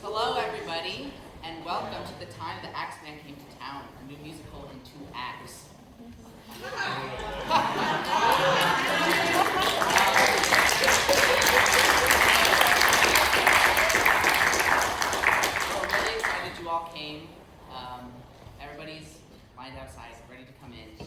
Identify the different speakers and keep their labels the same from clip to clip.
Speaker 1: Hello, everybody, and welcome to the Time the Axeman Came to Town, a new musical in 2 acts. We're really excited you all came. Everybody's lined outside, ready to come in.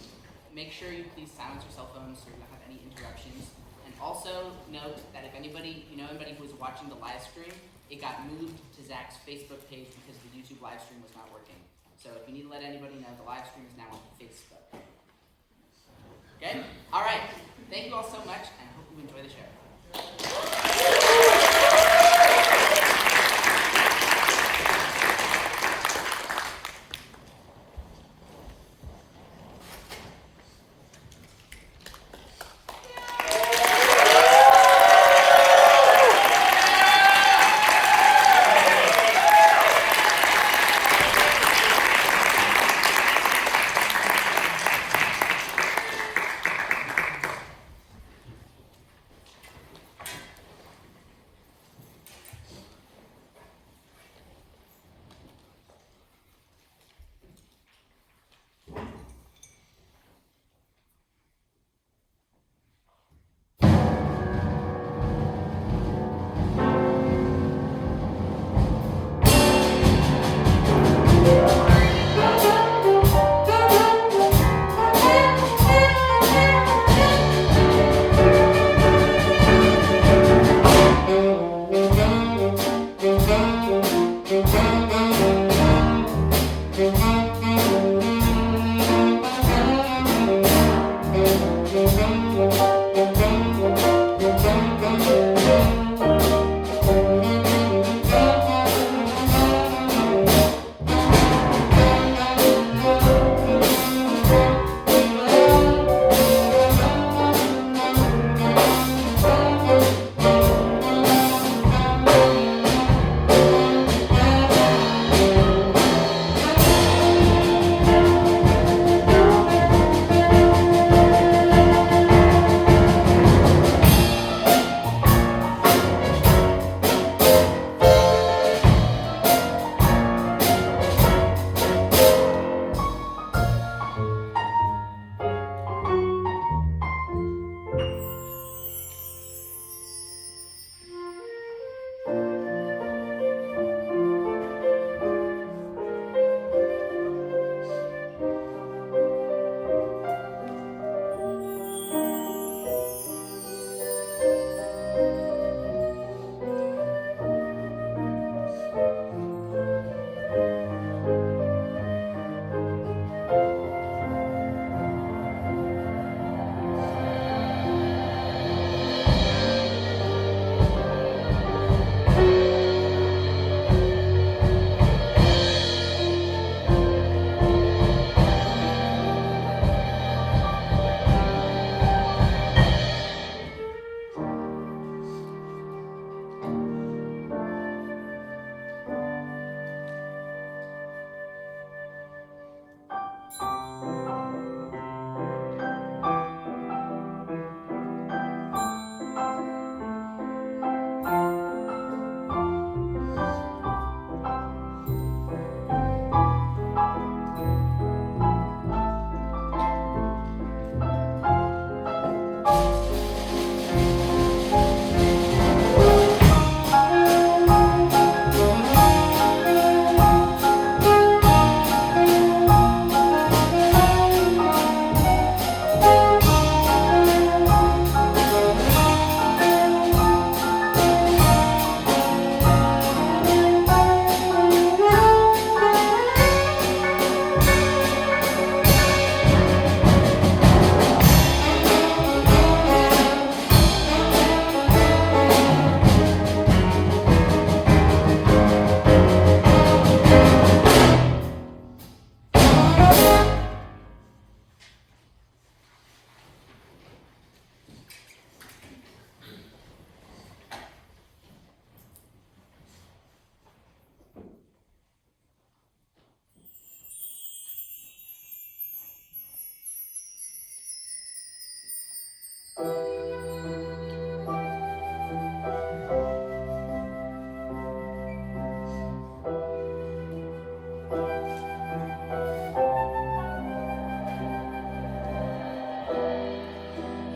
Speaker 1: Make sure you please silence your cell phones so you don't have any interruptions. And also note that if anybody who was watching the live stream, it got moved to Zach's Facebook page because the YouTube live stream was not working. So if you need to let anybody know, the live stream is now on Facebook. Okay? All right. Thank you all so much, and I hope you enjoy the show.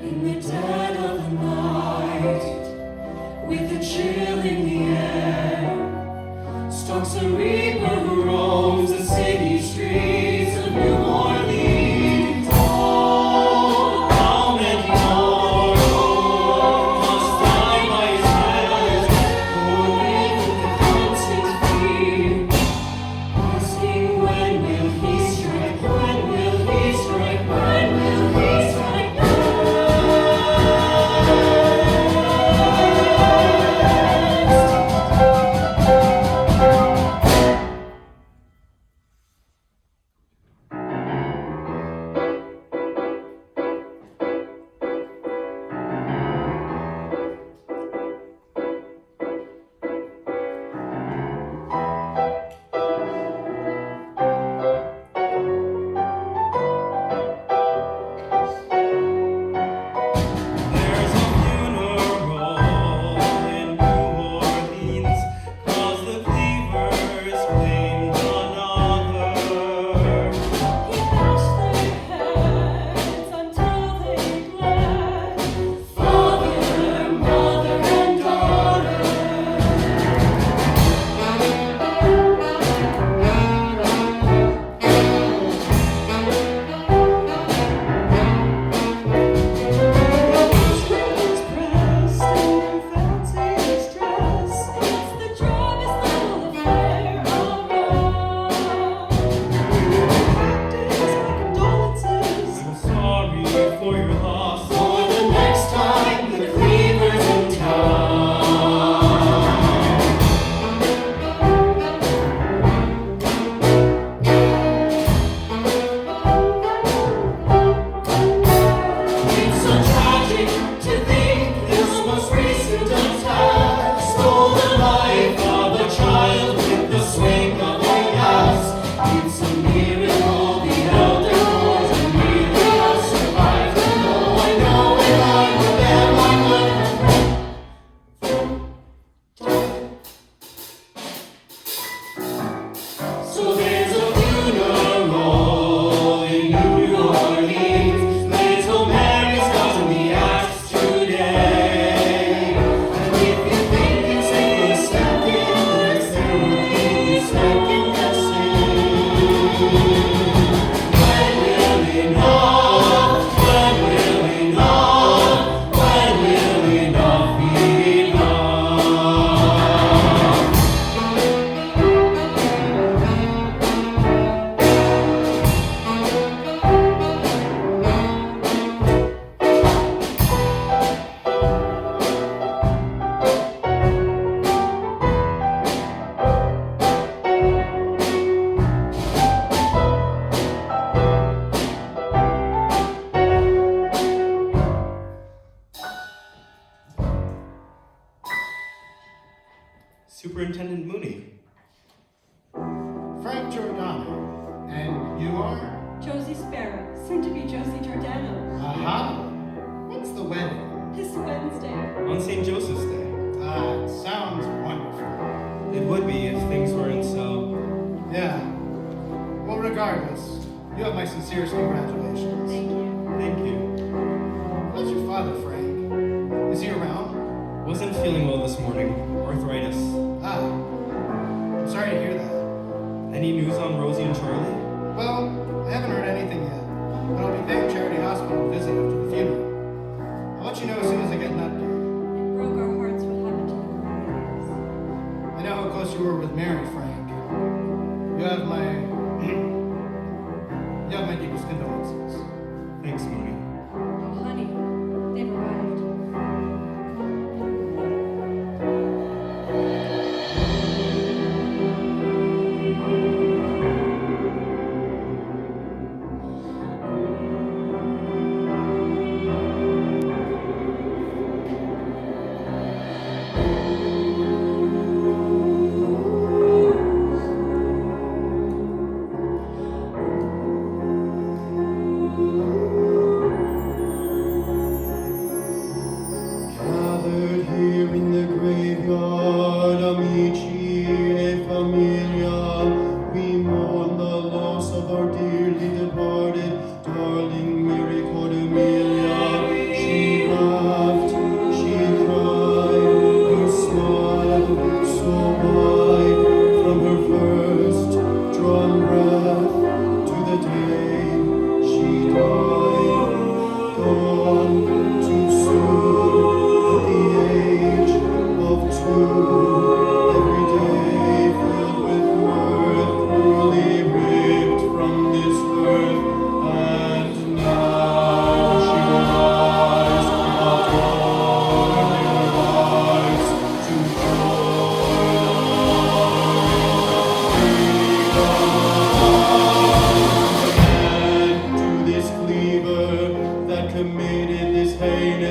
Speaker 2: In the dead of the night, with a chill in the air, stalks a reaper who roams the city streets of New Orleans. Oh, how many more must die by his hand, pouring with the constant fear, asking when will he strike, when will he strike, when will he strike next? There's a funeral in New Orleans, 'cause the cleavers claimed another. He bashed their heads until they bled, father, mother, and daughter. I'm sorry for your loss. For the next time the cleaver's in town. It's so tragic to think this most recent attack stole the life of a child with the swing of a axe. It's a miracle the elder boys and really have survived. No, I know if I were them, I would have run. So there's a funeral in New Orleans. Little Mary's causing the axe today. And if you think it's safe for a second, let's do the second guessing. When will enough? When will enough? When will enough be enough?
Speaker 3: Superintendent Mooney.
Speaker 4: Frank Jordano. And you are?
Speaker 5: Josie Sparrow, soon to be Josie Jordano.
Speaker 4: Aha! When's the wedding?
Speaker 5: This Wednesday.
Speaker 3: On St. Joseph's Day.
Speaker 4: It sounds wonderful.
Speaker 3: It would be if things weren't so.
Speaker 4: Yeah. Well, regardless, you have my sincerest congratulations.
Speaker 5: Thank you.
Speaker 3: Thank you.
Speaker 4: How's your father, Frank? Is he around?
Speaker 3: Wasn't feeling well this morning. Arthritis.
Speaker 4: I'm sorry to hear that.
Speaker 3: Any news on Rosie and Charlie?
Speaker 4: Well, I haven't heard anything yet, but I'll be paying Charity Hospital a visit after the funeral. I'll let you know as soon as I get an update.
Speaker 5: It broke our hearts what happened to the Marreros.
Speaker 4: I know how close you were with Mary, Frank. You have my deepest condolences.
Speaker 3: Thanks, Mooney.
Speaker 5: Oh, honey, they've arrived.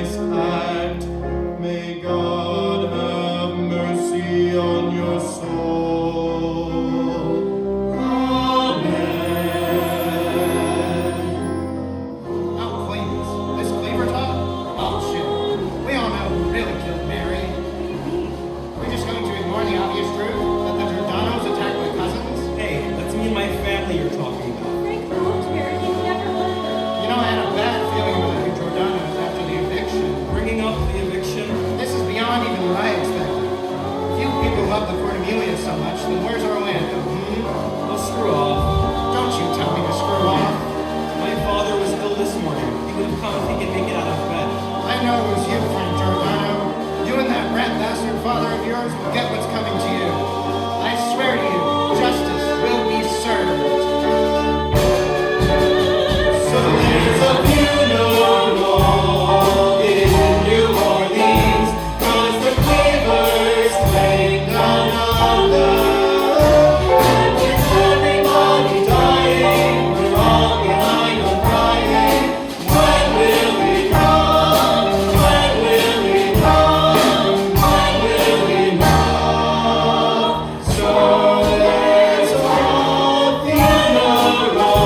Speaker 2: this act. May God have mercy on your soul. Amen.
Speaker 4: Oh, please. This cleaver talk? Oh, shit. We all know who really killed Mary. We're just going to ignore the obvious truth that the Jordanos attacked my cousins?
Speaker 3: Hey, that's me and my family you're talking about.
Speaker 5: Frank loved Mary. He never loved her.
Speaker 4: You know, I had a bad feeling about the Jordanos after the eviction.
Speaker 3: Bringing up the eviction.
Speaker 4: This is beyond even what I expected. If you people love the Cortimiglias so much, then where's Orlando,
Speaker 3: Well, screw off.
Speaker 4: Don't you tell me to screw off.
Speaker 3: My father was ill this morning. He would have come if he could make it out of bed.
Speaker 4: I know it was you, Frank Jordano. You and that rat bastard father of yours will get what's coming to you. I swear to you, justice will be served.
Speaker 2: So there's a funeral in New Orleans, 'cause the cleavers claim another. And with everybody dying, we're all behind on crying. When will we come? When will we come? When will we come? So there's a funeral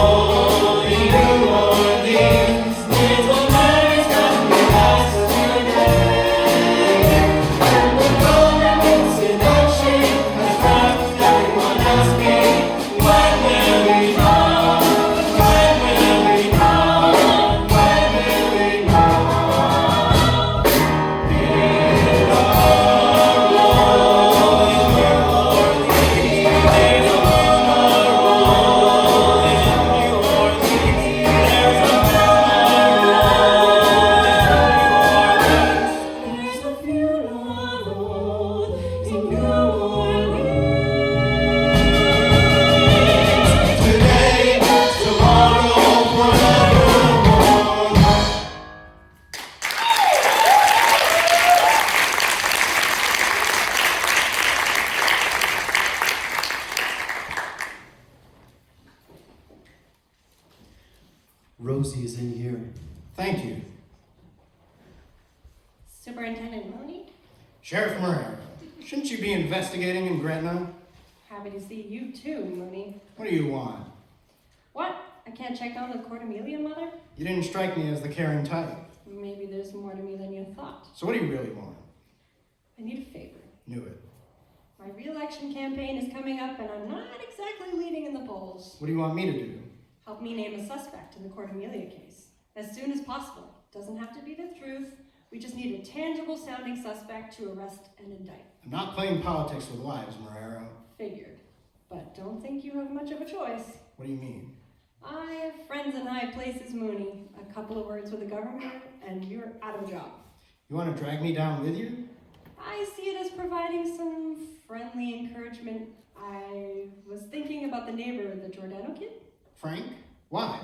Speaker 2: in New Orleans. Little Mary's gonna be asked today. And the government's inaction has left everyone asking, when will we come? When will we come? When will we come? In a roll in New Orleans, there's a funeral in New Orleans. There's a funeral in New Orleans. Today, tomorrow, forevermore.
Speaker 6: Rosie is in here.
Speaker 4: Thank you.
Speaker 5: Superintendent Mooney,
Speaker 4: Sheriff Marrero, shouldn't you be investigating in Gretna?
Speaker 5: happy to see you too, Mooney.
Speaker 4: What do you want?
Speaker 5: What? I can't check on the Cortimilia mother?
Speaker 4: You didn't strike me as the caring type.
Speaker 5: Maybe there's more to me than you thought.
Speaker 4: So what do you really want?
Speaker 5: I need a favor.
Speaker 4: Knew it.
Speaker 5: My re-election campaign is coming up and I'm not exactly leading in the polls.
Speaker 4: What do you want me to do?
Speaker 5: Help me name a suspect in the Cortimilia case. As soon as possible. Doesn't have to be the truth. We just need a tangible sounding suspect to arrest and indict.
Speaker 4: I'm not playing politics with lives, Marrero.
Speaker 5: Figured. But don't think you have much of a choice.
Speaker 4: What do you mean?
Speaker 5: I have friends in high places, Mooney. A couple of words with the government and you're out of a job.
Speaker 4: You want to drag me down with you?
Speaker 5: I see it as providing some friendly encouragement. I was thinking about the neighbor, the Jordano kid.
Speaker 4: Frank? Why?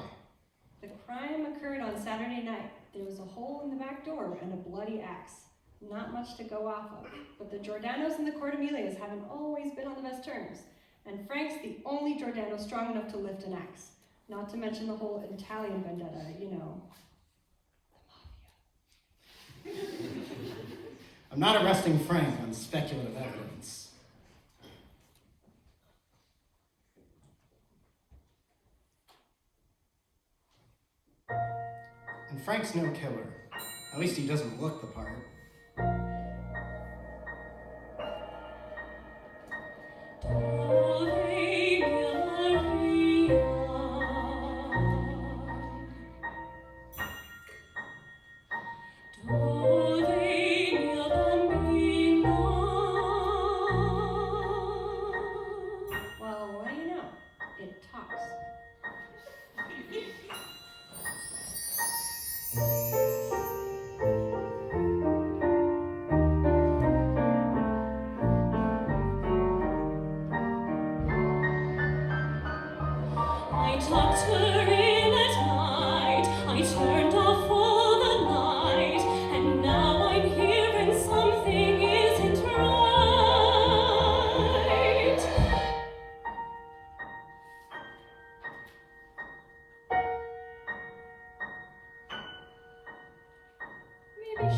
Speaker 5: The crime occurred on Saturday night. There was a hole in the back door and a bloody axe. Not much to go off of, but the Jordanos and the Cortimiglias haven't always been on the best terms. And Frank's the only Jordano strong enough to lift an axe. Not to mention the whole Italian vendetta, you know.
Speaker 4: I'm not arresting Frank on speculative evidence. And Frank's no killer. At least he doesn't look the part.
Speaker 5: Well, what do you know? It talks.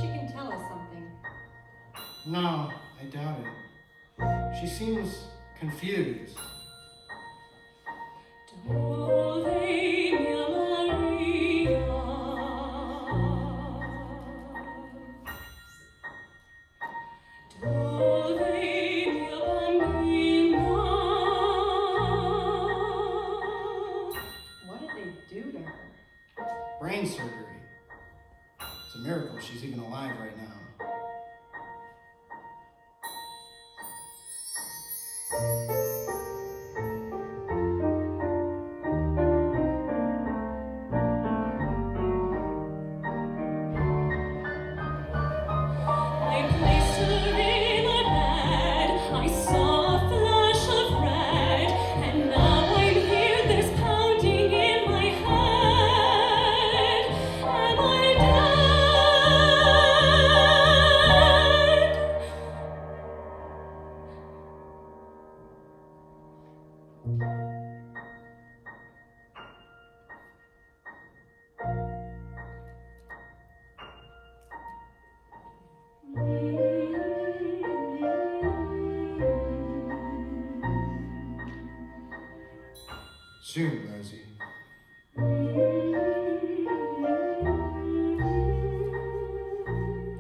Speaker 5: she can tell us something.
Speaker 4: No, I doubt it. She seems confused.
Speaker 2: Dove mia Maria, dove mia bambina.
Speaker 5: What did they do to her?
Speaker 4: Brain surgery. It's a miracle she's even alive right now.
Speaker 2: I placed her in a bed, I saw a flash of red, and now I'm here, there's pounding in my head. Am I dead?
Speaker 4: Soon, Rosie.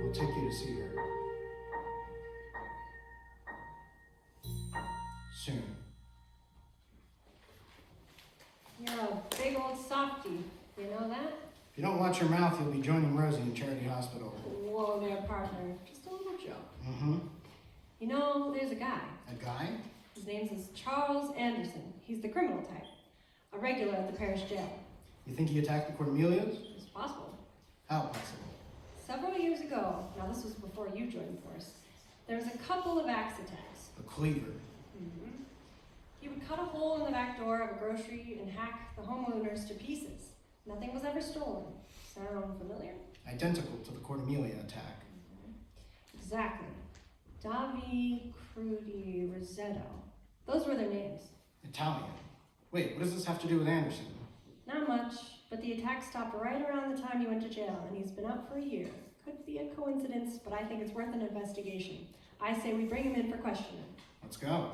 Speaker 4: I'll take you to see her. Soon.
Speaker 5: You're a big old softy. You know that?
Speaker 4: If you don't watch your mouth, you'll be joining Rosie in Charity Hospital.
Speaker 5: Whoa there, partner. Just a little joke.
Speaker 4: Mm-hmm.
Speaker 5: You know, there's a guy.
Speaker 4: A guy?
Speaker 5: His name is Charles Anderson. He's the criminal type. A regular at the parish jail.
Speaker 4: You think he attacked the Cortimiglias?
Speaker 5: It's possible.
Speaker 4: How possible?
Speaker 5: Several years ago, now this was before you joined the force, there was a couple of axe attacks.
Speaker 4: A cleaver.
Speaker 5: He would cut a hole in the back door of a grocery and hack the homeowners to pieces. Nothing was ever stolen. Sound familiar?
Speaker 4: Identical to the Cortimiglia attack.
Speaker 5: Exactly. Davi, Crudi, Rosetto. Those were their names.
Speaker 4: Italian. Wait, what does this have to do with Anderson?
Speaker 5: Not much, but the attack stopped right around the time he went to jail, and he's been up for a year. Could be a coincidence, but I think it's worth an investigation. I say we bring him in for questioning.
Speaker 4: Let's go.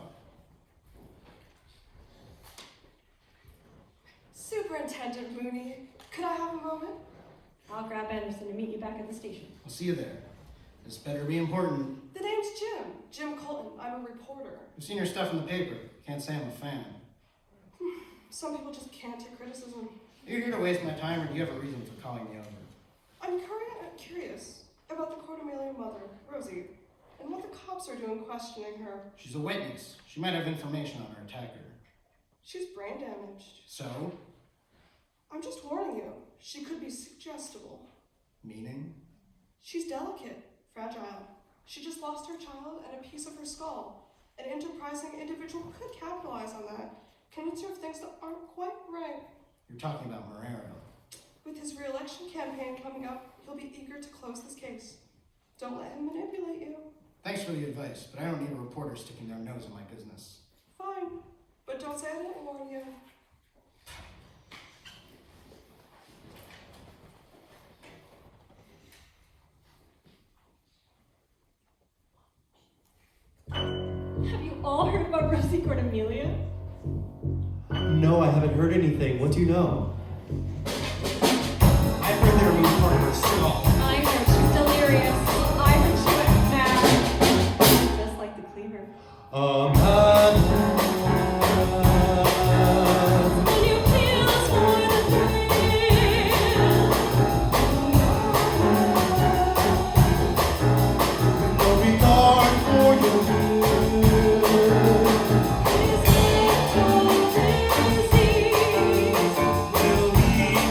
Speaker 7: Superintendent Mooney, could I have a moment?
Speaker 5: I'll grab Anderson and meet you back at the station.
Speaker 4: I'll see you there. This better be important.
Speaker 7: The name's Jim Colton. I'm a reporter.
Speaker 4: I've seen your stuff in the paper. Can't say I'm a fan.
Speaker 7: Some people just can't take criticism.
Speaker 4: Are you here to waste my time, or do you have a reason for calling me over?
Speaker 7: I'm curious about the Cortimilia mother, Rosie, and what the cops are doing questioning her.
Speaker 4: She's a witness. She might have information on her attacker.
Speaker 7: She's brain damaged.
Speaker 4: So?
Speaker 7: I'm just warning you, she could be suggestible.
Speaker 4: Meaning?
Speaker 7: She's delicate, fragile. She just lost her child and a piece of her skull. An enterprising individual could capitalize on that, convince her of things that aren't quite right.
Speaker 4: You're talking about Marrero.
Speaker 7: With his re-election campaign coming up, he'll be eager to close this case. Don't let him manipulate you.
Speaker 4: Thanks for the advice, but I don't need a reporter sticking their nose in my business.
Speaker 7: Fine, but don't say I didn't warn you.
Speaker 5: Have you all heard about Rosie Cortimilia?
Speaker 6: No, I haven't heard anything. What do you know?
Speaker 3: I've heard they removed part of her skull.
Speaker 5: I heard she's delirious. I heard she went mad. Just like the cleaver.
Speaker 2: When you kiss for the thrill,
Speaker 6: No regard for your
Speaker 2: is it so disease?
Speaker 6: will leave you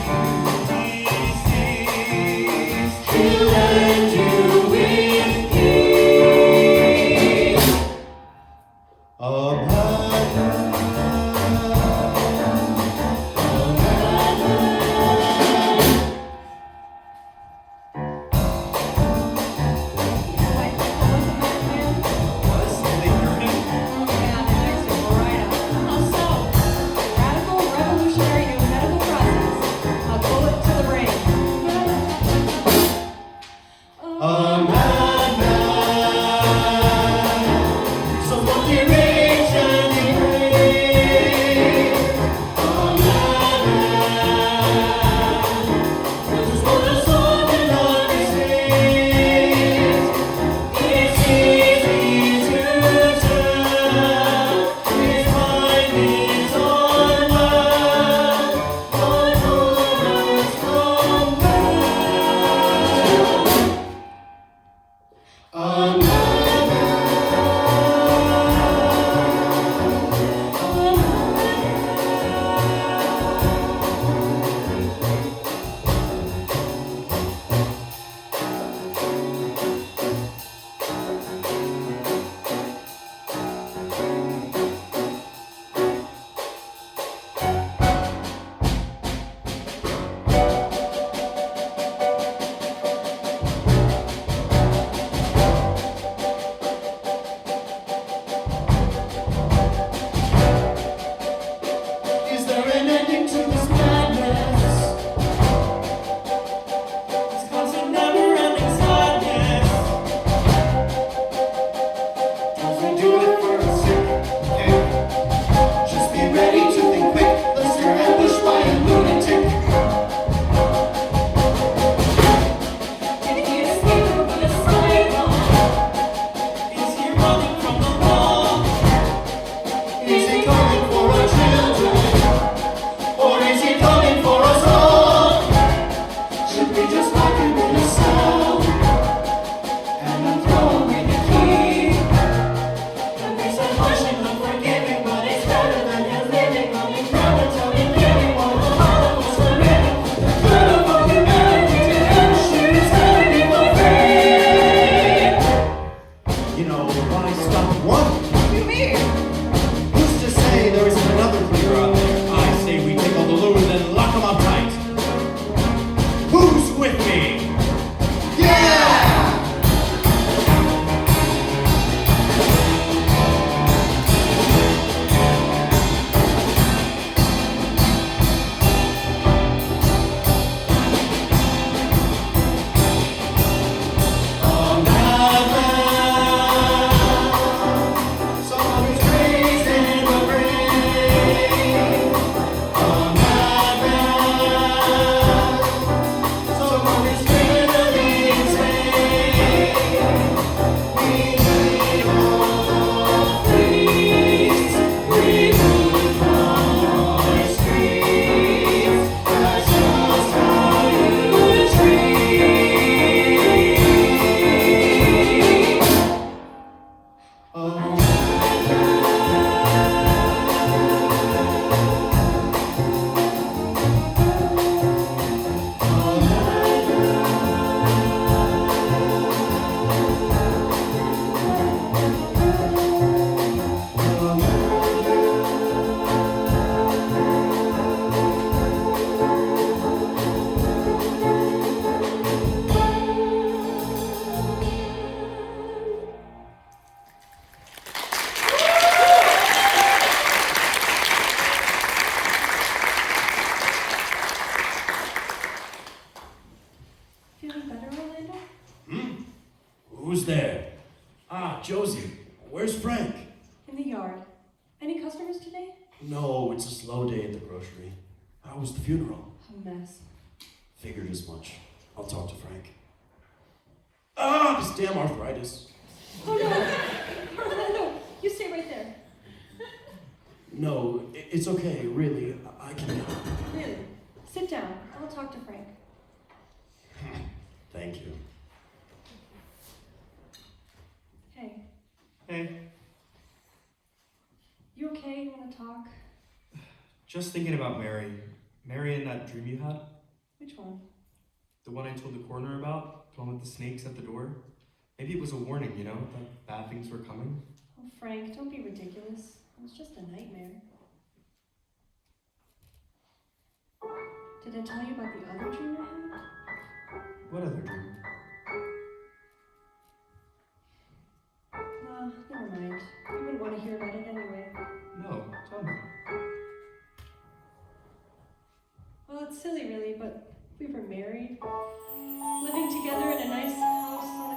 Speaker 6: diseased. Who's there? Ah, Josie. Where's Frank?
Speaker 5: In the yard. Any customers today?
Speaker 6: No, it's a slow day at the grocery. How was the funeral?
Speaker 5: A mess.
Speaker 6: Figured as much. I'll talk to Frank. Ah, this damn arthritis.
Speaker 5: Oh no! Orlando, you stay right there.
Speaker 6: No, it's okay, really. I can go.
Speaker 5: Really? Sit down. I'll talk to Frank.
Speaker 6: Thank you.
Speaker 5: Hey,
Speaker 3: Hey,
Speaker 5: you okay? You want to talk?
Speaker 3: just thinking about Mary. Mary and that dream you had?
Speaker 5: Which one?
Speaker 3: The one I told the coroner about? The one with the snakes at the door? Maybe it was a warning, you know, that bad things were coming.
Speaker 5: Oh, Frank, don't be ridiculous. It was just a nightmare. Did I tell you about the other dream I had?
Speaker 3: What other dream?
Speaker 5: No, never mind. You wouldn't want to hear about it anyway.
Speaker 3: No, tell me.
Speaker 5: Well, it's silly really, but we were married, living together in a nice house on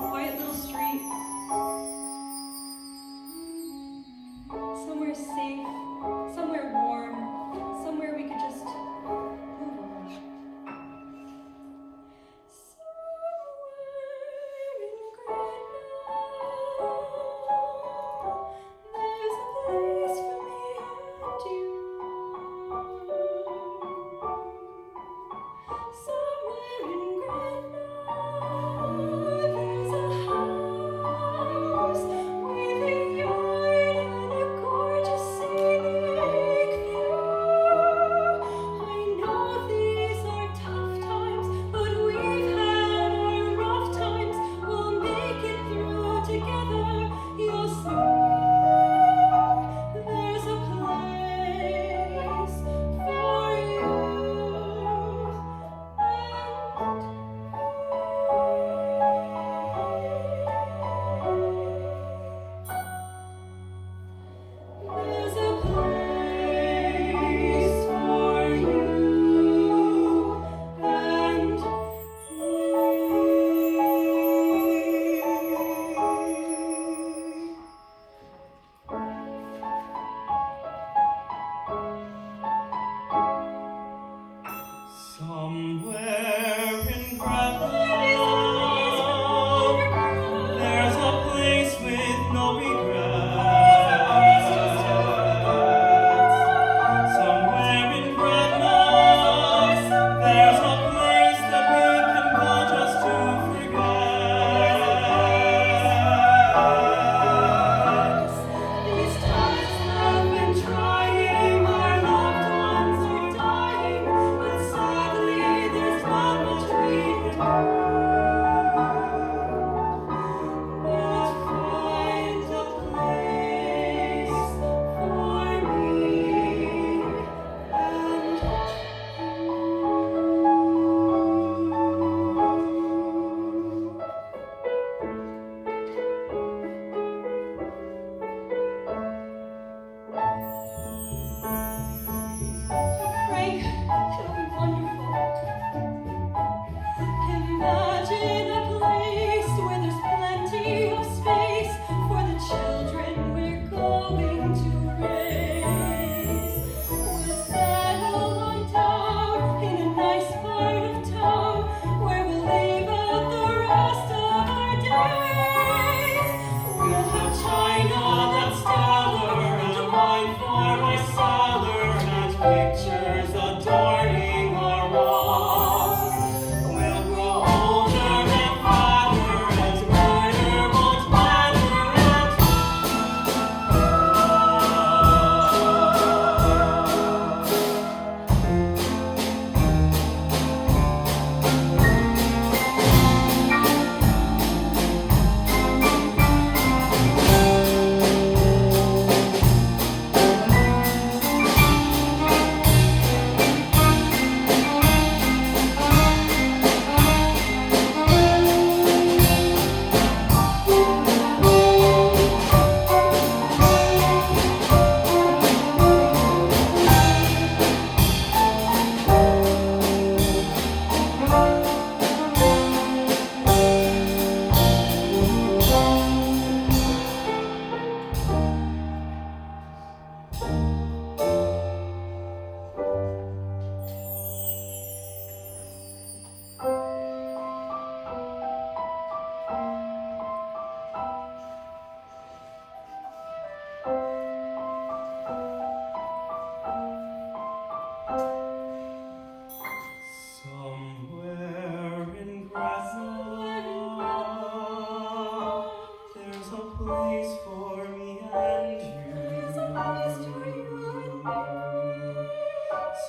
Speaker 3: place for me and you.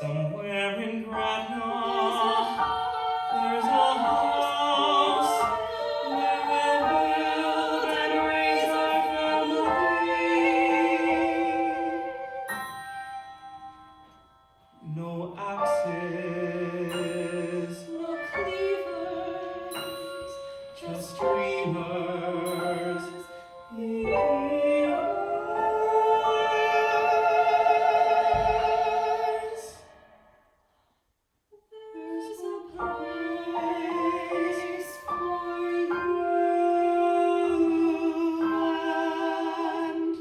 Speaker 3: Somewhere in Gretna, there's a house where we'll build and raise our family. No axes,
Speaker 5: No cleavers,
Speaker 3: just dreamers.
Speaker 5: there's a place for you and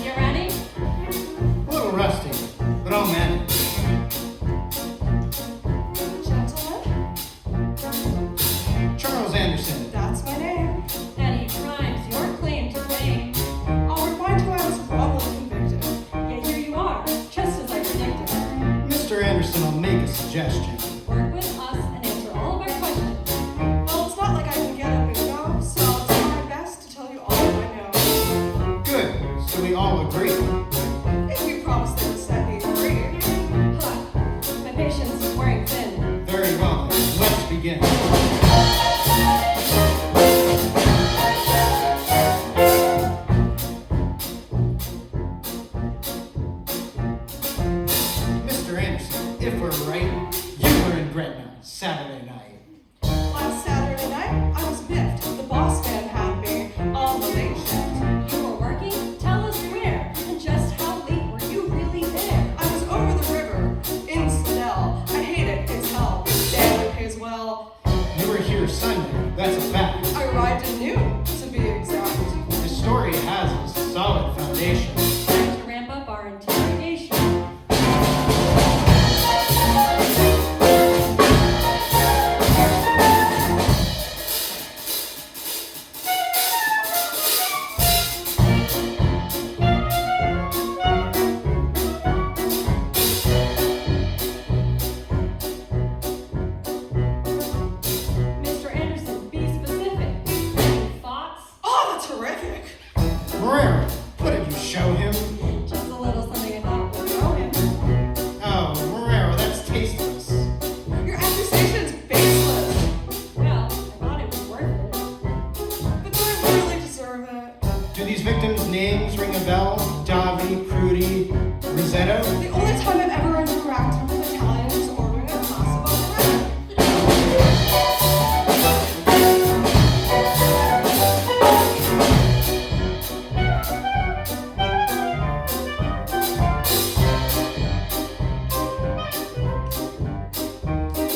Speaker 5: you ready?
Speaker 4: A little rusty, but I'll manage.
Speaker 7: Gentlemen,
Speaker 4: Charles Anderson.
Speaker 7: that's my name.
Speaker 5: Petty crimes, your claim to fame.
Speaker 7: I'll remind you I was wrongly convicted.
Speaker 5: Yet here you are, just as I predicted.
Speaker 4: Mr. Anderson, I'll make a suggestion.
Speaker 5: Work with us and answer all of our questions.
Speaker 7: Well, it's not like I can get a bingo, so I'll try my best to tell you all I know.
Speaker 4: Good, so we all agree.
Speaker 7: If you promise they would set me free.
Speaker 5: Huh. My patience is wearing thin.
Speaker 4: Very well, then. Let's begin. Mr. Anderson, if we're right, you were in Gretna Saturday night.
Speaker 7: Last Saturday night, I was miffed. The boss man had me on the late shift.
Speaker 5: You were working? Tell us where. And just how late were you really there?
Speaker 7: I was over the river in Slidell. I hate it. It's hell. Damn, it pays well.
Speaker 4: You were here Sunday, that's a fact.
Speaker 7: I arrived at noon, to be exact.
Speaker 4: The story has a solid foundation.
Speaker 5: Time to ramp up our interrogation. Mr. Anderson, be specific. Any thoughts?
Speaker 7: Oh, that's horrific.
Speaker 4: Marrero, what did you show him?
Speaker 5: Just a little something I thought would throw him.
Speaker 4: Oh, Marrero, that's tasteless.
Speaker 7: Your accusation's baseless.
Speaker 5: Well, I thought it was worth it.
Speaker 7: But do I really deserve it?
Speaker 4: Do these victims' names ring a bell? Davi, Prudy, Rosetto?
Speaker 7: The only time I've ever interacted with Italians is ordering a glass of Marrero.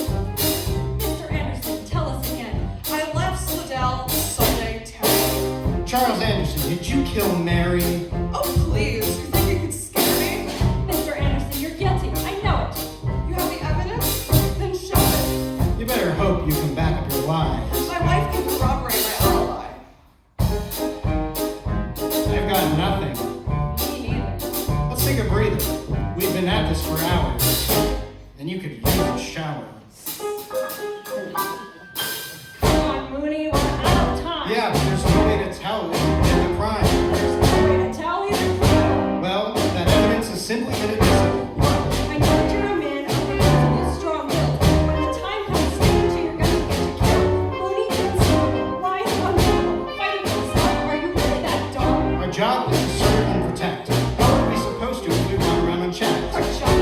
Speaker 5: Mr. Anderson, tell us again.
Speaker 7: I left Slidell Sunday 10.
Speaker 4: Charles Anderson, did you kill Mary?
Speaker 7: Oh, please. You think you could scare me?
Speaker 5: Mr. Anderson, you're guilty. I know it.
Speaker 7: You have the evidence? Then show it.
Speaker 4: You better hope you can back up your lies.
Speaker 7: My wife can corroborate my alibi.
Speaker 4: I've got nothing.
Speaker 5: Me neither.
Speaker 4: Let's take a breather. We've been at this for hours. And you could use a shower.
Speaker 5: Come on, Mooney, we're out of time.
Speaker 4: Yeah, but there's no way to tell if you did the crime.
Speaker 5: There's no way to tell either.
Speaker 4: Well, that evidence is simply inadmissible.
Speaker 5: Look, I know that you're a man of relatively strong will. When the time comes, stick to your guns and get to kill. Mooney and rise on them, fighting for yourself. Are you really that dumb?
Speaker 4: Our job is to serve and protect. How are we supposed to if we run around and chat?
Speaker 7: Our job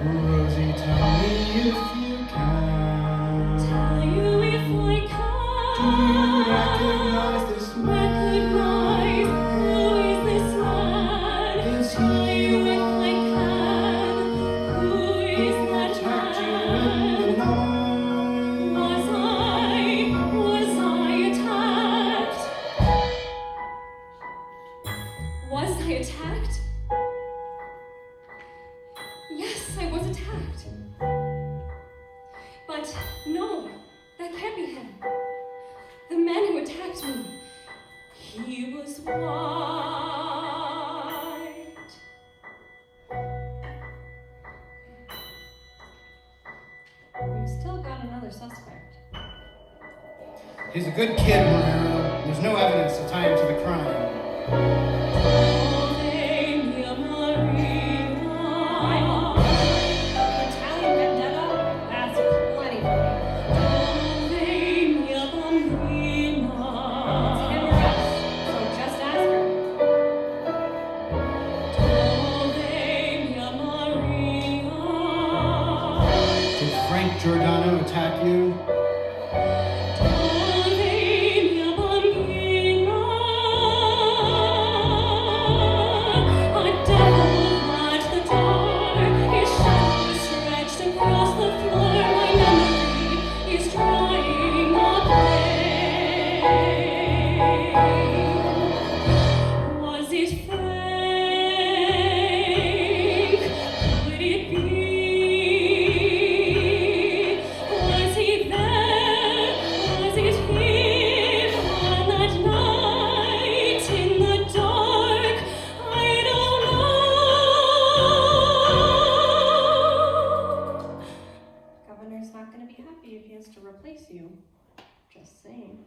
Speaker 4: Rosie, tell me if you can.
Speaker 2: Tell you if I
Speaker 4: Do
Speaker 2: can.
Speaker 4: you recognize this man?
Speaker 2: Recognize who is this man?
Speaker 4: Is he
Speaker 2: Tell you
Speaker 4: the
Speaker 2: if I
Speaker 4: one
Speaker 2: can. Who is that
Speaker 4: attacked you
Speaker 2: man?
Speaker 4: in the night?
Speaker 2: Was I attacked? Was I attacked? Yes, I was attacked. But no, that can't be him. The man who attacked me, he was white.
Speaker 5: We've still got another suspect.
Speaker 4: He's a good kid, Marrero. There's no evidence to tie him to the crime.
Speaker 5: Italian vendetta? That's plenty for me. It's him or us, so just ask her.
Speaker 4: Did Frank Jordano attack you?
Speaker 2: Was it Frank? Could it be? Was he there? Was it him on that night in the dark? I don't know.
Speaker 5: Governor's not going to be happy if he has to replace you. Just saying.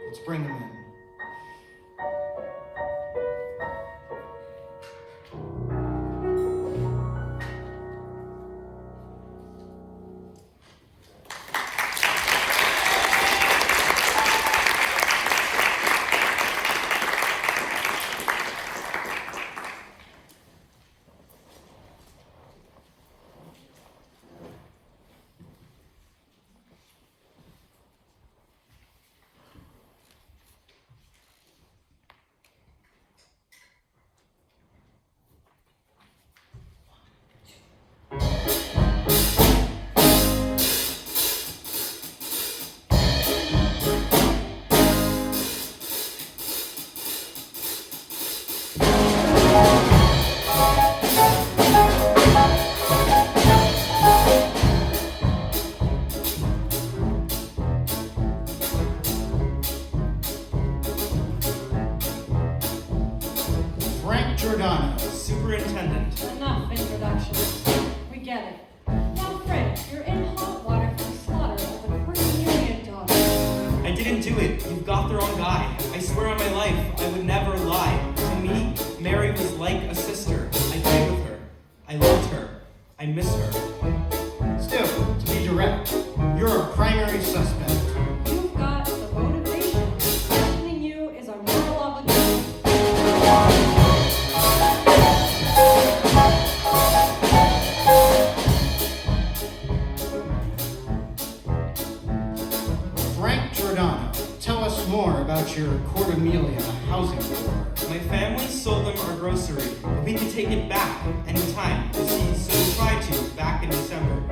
Speaker 4: Let's bring him in. Frank Jordano.
Speaker 3: Superintendent.
Speaker 5: Enough introductions. We get it. Now, Frank, you're in hot water for the slaughter of the Cortimiglias daughter.
Speaker 3: I didn't do it. You've got the wrong guy. I swear on my life, I would never lie. To me, Mary was like a sister. I played with her. I loved her. I miss her.
Speaker 4: Still, to be direct, you're a primary suspect.
Speaker 5: You've got the motivation. Questioning you is our moral obligation.
Speaker 4: Frank Jordano, tell us more about your Cortimiglias housing board.
Speaker 3: My family sold them our grocery, but we could take it back anytime. You see, so we tried to back in December.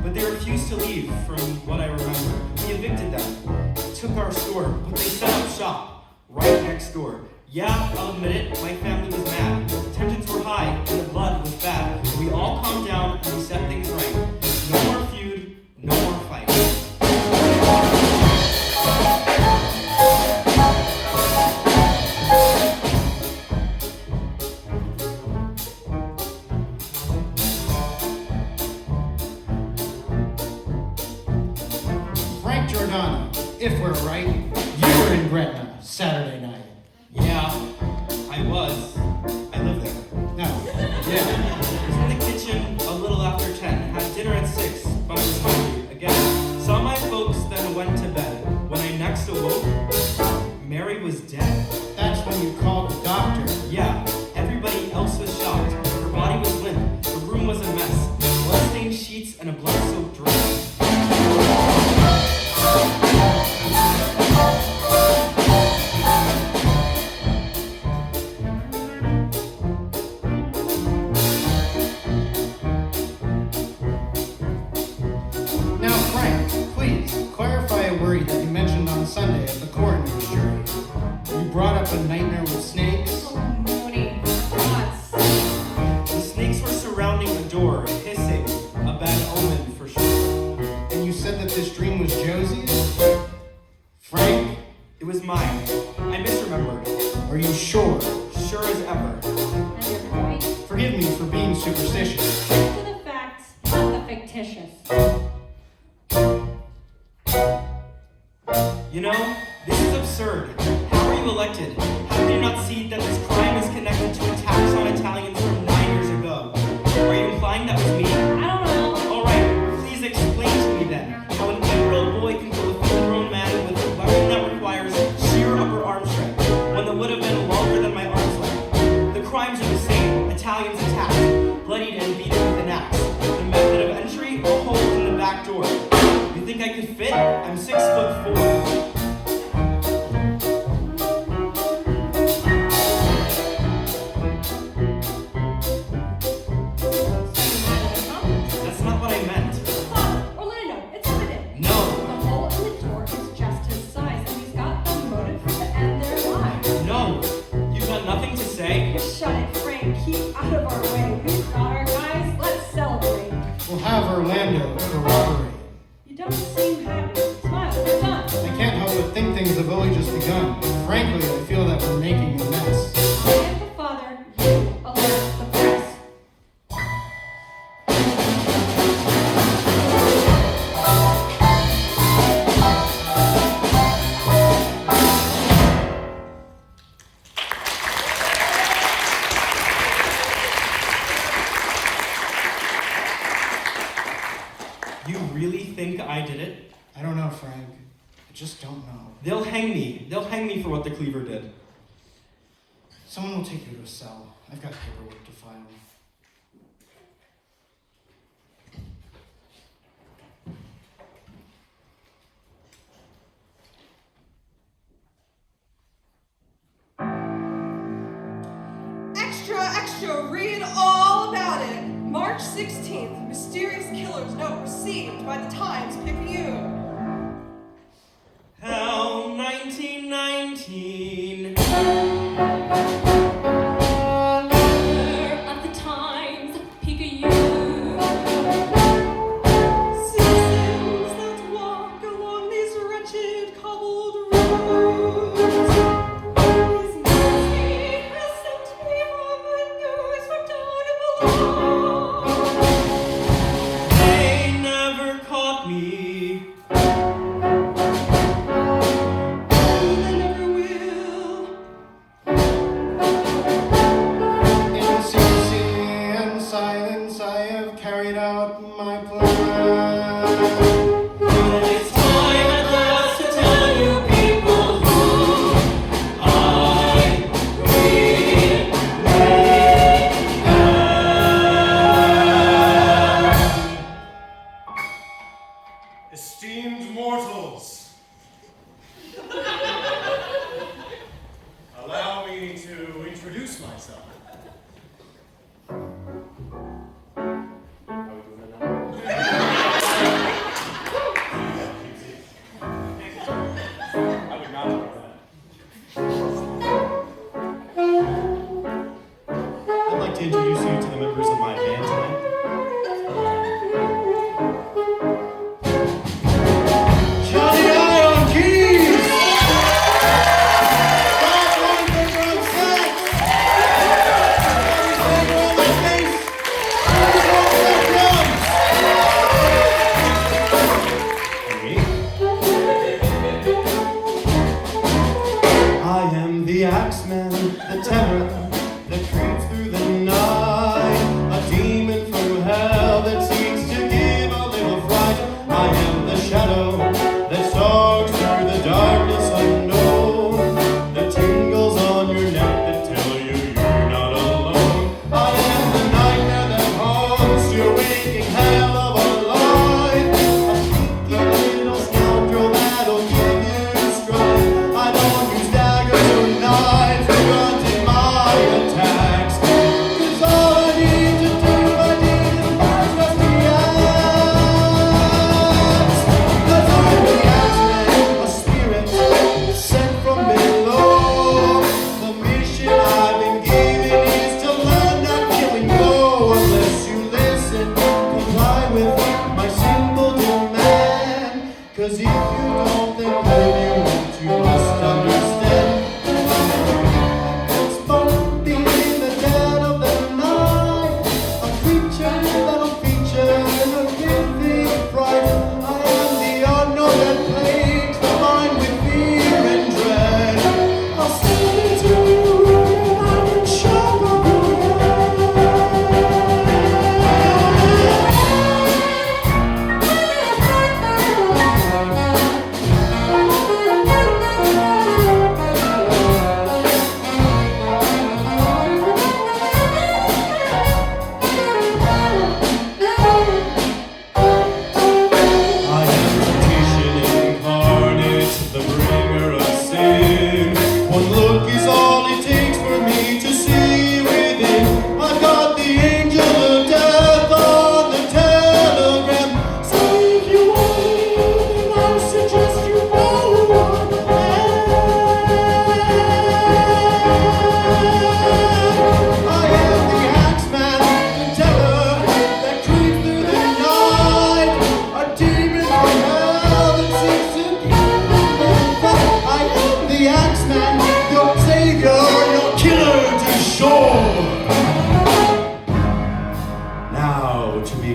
Speaker 3: But they refused to leave, from what I remember. We evicted them, took our store, but they set up shop right next door. Yeah, I'll admit it, my family was mad. Tensions were high, and the blood was bad. But we all calmed down, and we set things right. No more
Speaker 4: Jordano, if we're right, you were in Gretna Saturday night.
Speaker 3: Yeah, I was. I lived there.
Speaker 4: No.
Speaker 3: Yeah. I was in the kitchen a little after 10, had dinner at 6, but I was hungry again. Saw my folks, then went to bed. When I next awoke, Mary was dead.
Speaker 4: That's when you called the doctor.
Speaker 3: Yeah, everybody else was shocked. Her body was limp. The room was a mess. Blood-stained sheets and a blood-soaked dress.
Speaker 4: Now, Frank, please, clarify a worry that you mentioned on Sunday at the coroner's jury. You brought up a nightmare with snakes.
Speaker 5: Oh, Mooney, nuts.
Speaker 3: The snakes were surrounding the door, hissing. A bad omen for sure.
Speaker 4: And you said that this dream was Josie's? Frank,
Speaker 3: It was mine. I misremembered.
Speaker 4: are you sure?
Speaker 3: Sure as ever.
Speaker 5: And your point?
Speaker 4: Forgive me for being superstitious.
Speaker 5: Stick to the facts, not the fictitious.
Speaker 3: You know, this is absurd. How are you elected? How can you not see that this crime is connected to attacks on Italians from 9 years ago? Are you implying that was me?
Speaker 5: I don't know.
Speaker 3: Alright, please explain to me then how an 8-year-old boy can kill a full-grown man with a weapon that requires sheer upper arm strength, one that would have been longer than my arm's length. The crimes are the same. Italians attacked, bloodied and beaten with an axe. The method of entry, a hole in the back door. You think I could fit? I'm 6'4". That's not what I meant.
Speaker 5: Stop. Orlando, it's evident.
Speaker 3: No.
Speaker 5: The hole in the door is just his size, and he's got the motive to end their lives.
Speaker 3: No. You've got nothing to say?
Speaker 5: Shut it, Frank. Keep out of our way. We've got our guys. Let's celebrate.
Speaker 4: We'll have Orlando corroborate.
Speaker 5: You don't seem happy. Smile. We're done.
Speaker 4: I can't help but think things have only just begun. Frankly, I feel that we're making a mess.
Speaker 5: I am the father. You alert the press.
Speaker 3: You really think I did it?
Speaker 4: I don't know, Frank. I just don't know.
Speaker 3: They'll hang me. They'll hang me for what the cleaver did.
Speaker 4: Someone will take you to a cell. I've got paperwork to file.
Speaker 7: Extra, extra, read all about it. March 16th, mysterious killer's note received by the Times-Picayune.
Speaker 3: Hell, 1919.
Speaker 5: Of the Times-Picayune.
Speaker 7: Citizens that walk along these wretched cobbled roads. His Majesty has sent me from the news from down below.
Speaker 3: They never caught me.
Speaker 7: They never will.
Speaker 4: In secrecy and silence, I have carried out my plan.
Speaker 3: It's time at last to tell you people who I really am.
Speaker 8: Esteemed mortals, allow me to introduce myself. How are we doing now?
Speaker 9: 'cause if you don't, then when you won't, you must understand. It's bumpy in the dead of the night, a creature that'll feature in a vivid fright. I am the unknown that plagues the mind with fear and dread. I'll step into your room and I can shock of your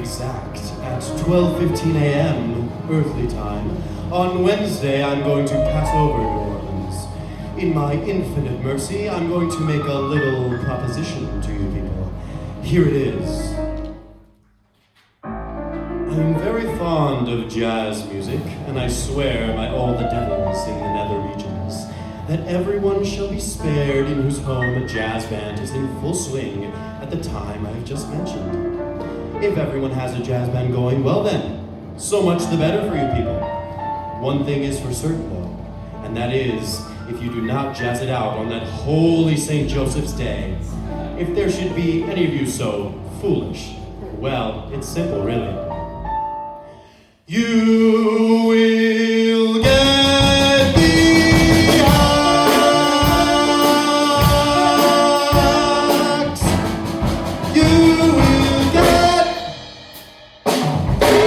Speaker 9: exact, at 12:15 a.m. earthly time, on Wednesday I'm going to pass over New Orleans. In my infinite mercy, I'm going to make a little proposition to you people. Here it is. I'm very fond of jazz music, and I swear by all the devils in the nether regions that everyone shall be spared in whose home a jazz band is in full swing at the time I've just mentioned. If everyone has a jazz band going, well then, so much the better for you people. One thing is for certain though, and that is, if you do not jazz it out on that holy St. Joseph's Day, if there should be any of you so foolish, well, it's simple really. You will get the axe. You will get the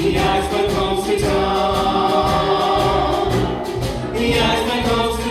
Speaker 2: The axeman comes to town. The axeman comes to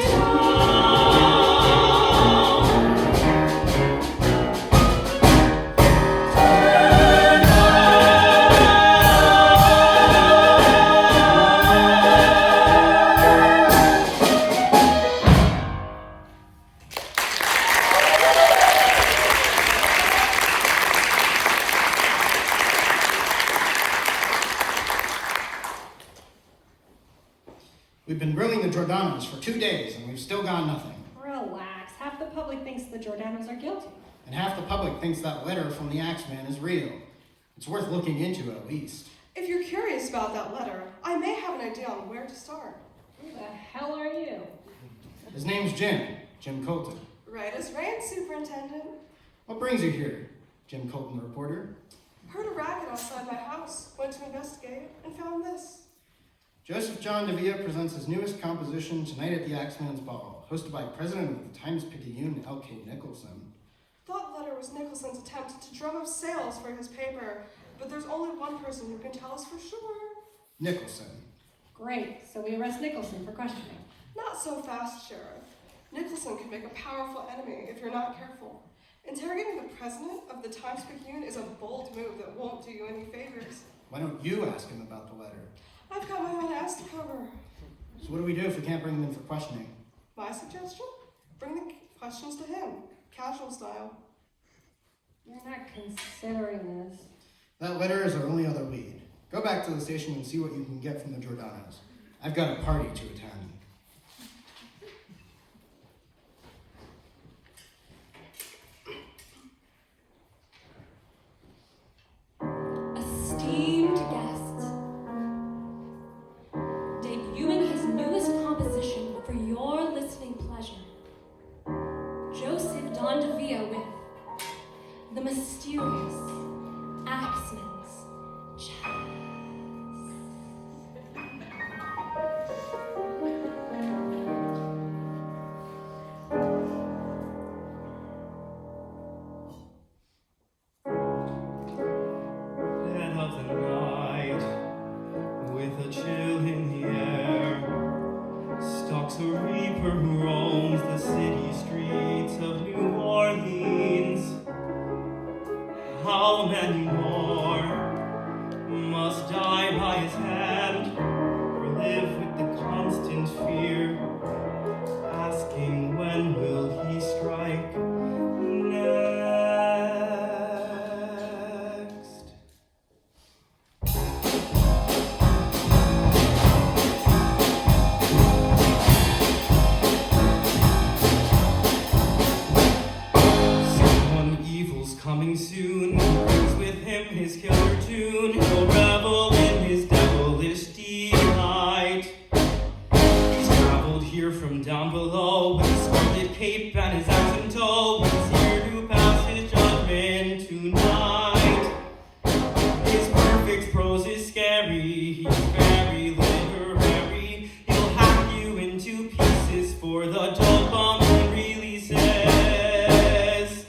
Speaker 4: We've been grilling the Jordanos for 2 days, and we've still got nothing.
Speaker 5: Relax. Half the public thinks the Jordanos are guilty.
Speaker 4: And half the public thinks that letter from the Axeman is real. It's worth looking into at least.
Speaker 7: If you're curious about that letter, I may have an idea on where to start.
Speaker 5: Who the hell are you?
Speaker 4: His name's Jim Colton.
Speaker 7: Right as rain, Superintendent.
Speaker 4: What brings you here, Jim Colton, the reporter?
Speaker 7: Heard a racket outside my house, went to investigate, and found this.
Speaker 4: Joseph John DeVilla presents his newest composition tonight at the Axeman's Ball, hosted by President of the Times-Picayune, L.K. Nicholson.
Speaker 7: That letter was Nicholson's attempt to drum up sales for his paper, but there's only one person who can tell us for sure.
Speaker 4: Nicholson.
Speaker 5: Great, so we arrest Nicholson for questioning.
Speaker 7: Not so fast, Sheriff. Nicholson can make a powerful enemy if you're not careful. Interrogating the president of the Times-Picayune is a bold move that won't do you any favors.
Speaker 4: Why don't you ask him about the letter?
Speaker 7: I've got my own ass to cover.
Speaker 4: So what do we do if we can't bring him in for questioning?
Speaker 7: My suggestion? Bring the questions to him, casual style.
Speaker 5: You're not considering this.
Speaker 4: That letter is our only other lead. Go back to the station and see what you can get from the Jordanos. I've got a party to attend.
Speaker 10: Esteemed guests, debuting his newest composition for your listening pleasure, Joseph Don DeVilla with The Mysterious Axeman's Jazz.
Speaker 3: Dead of the night, with a chill in the air, stalks a reaper who roams the city streets of New Orleans. How many more must die by his hand, or live with the constant fear, asking when will he strike next? Someone evil's coming soon. He brings with him his killer tune. He'll revel in his devilish delight. He's traveled here from down below with his scarlet cape and his axe in tow. He's here to pass his judgment tonight. His perfect prose is scary. He's very literary. He'll hack you into pieces for the dull bomb he really says.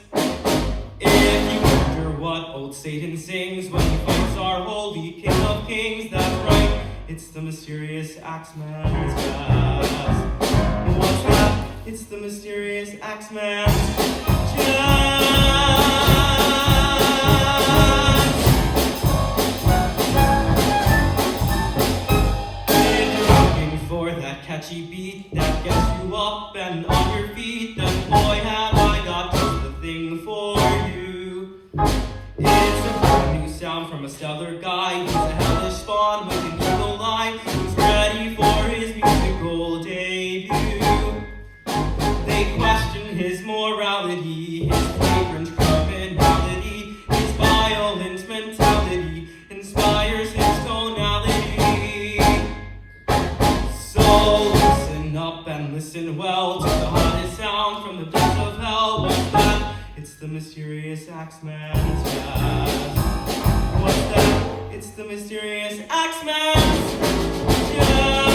Speaker 3: If you wonder what old Satan sings when he fights our holy King of Kings, that's right, it's the mysterious Axeman's jazz. What's that? It's the mysterious Axeman's jazz. If you're looking for that catchy beat that gets you up and on your feet, then boy have I got just the thing for you. It's a brand new sound from a stellar guy. He's a hellish spawn with an evil eye, who's ready for his musical debut. They question his morality, his flagrant criminality, his violent mentality inspires his tonality. So listen up and listen well to the hottest sound from the depths of hell. What's that? It's the mysterious Axeman's jazz. What's that? It's the mysterious Axeman's jazz.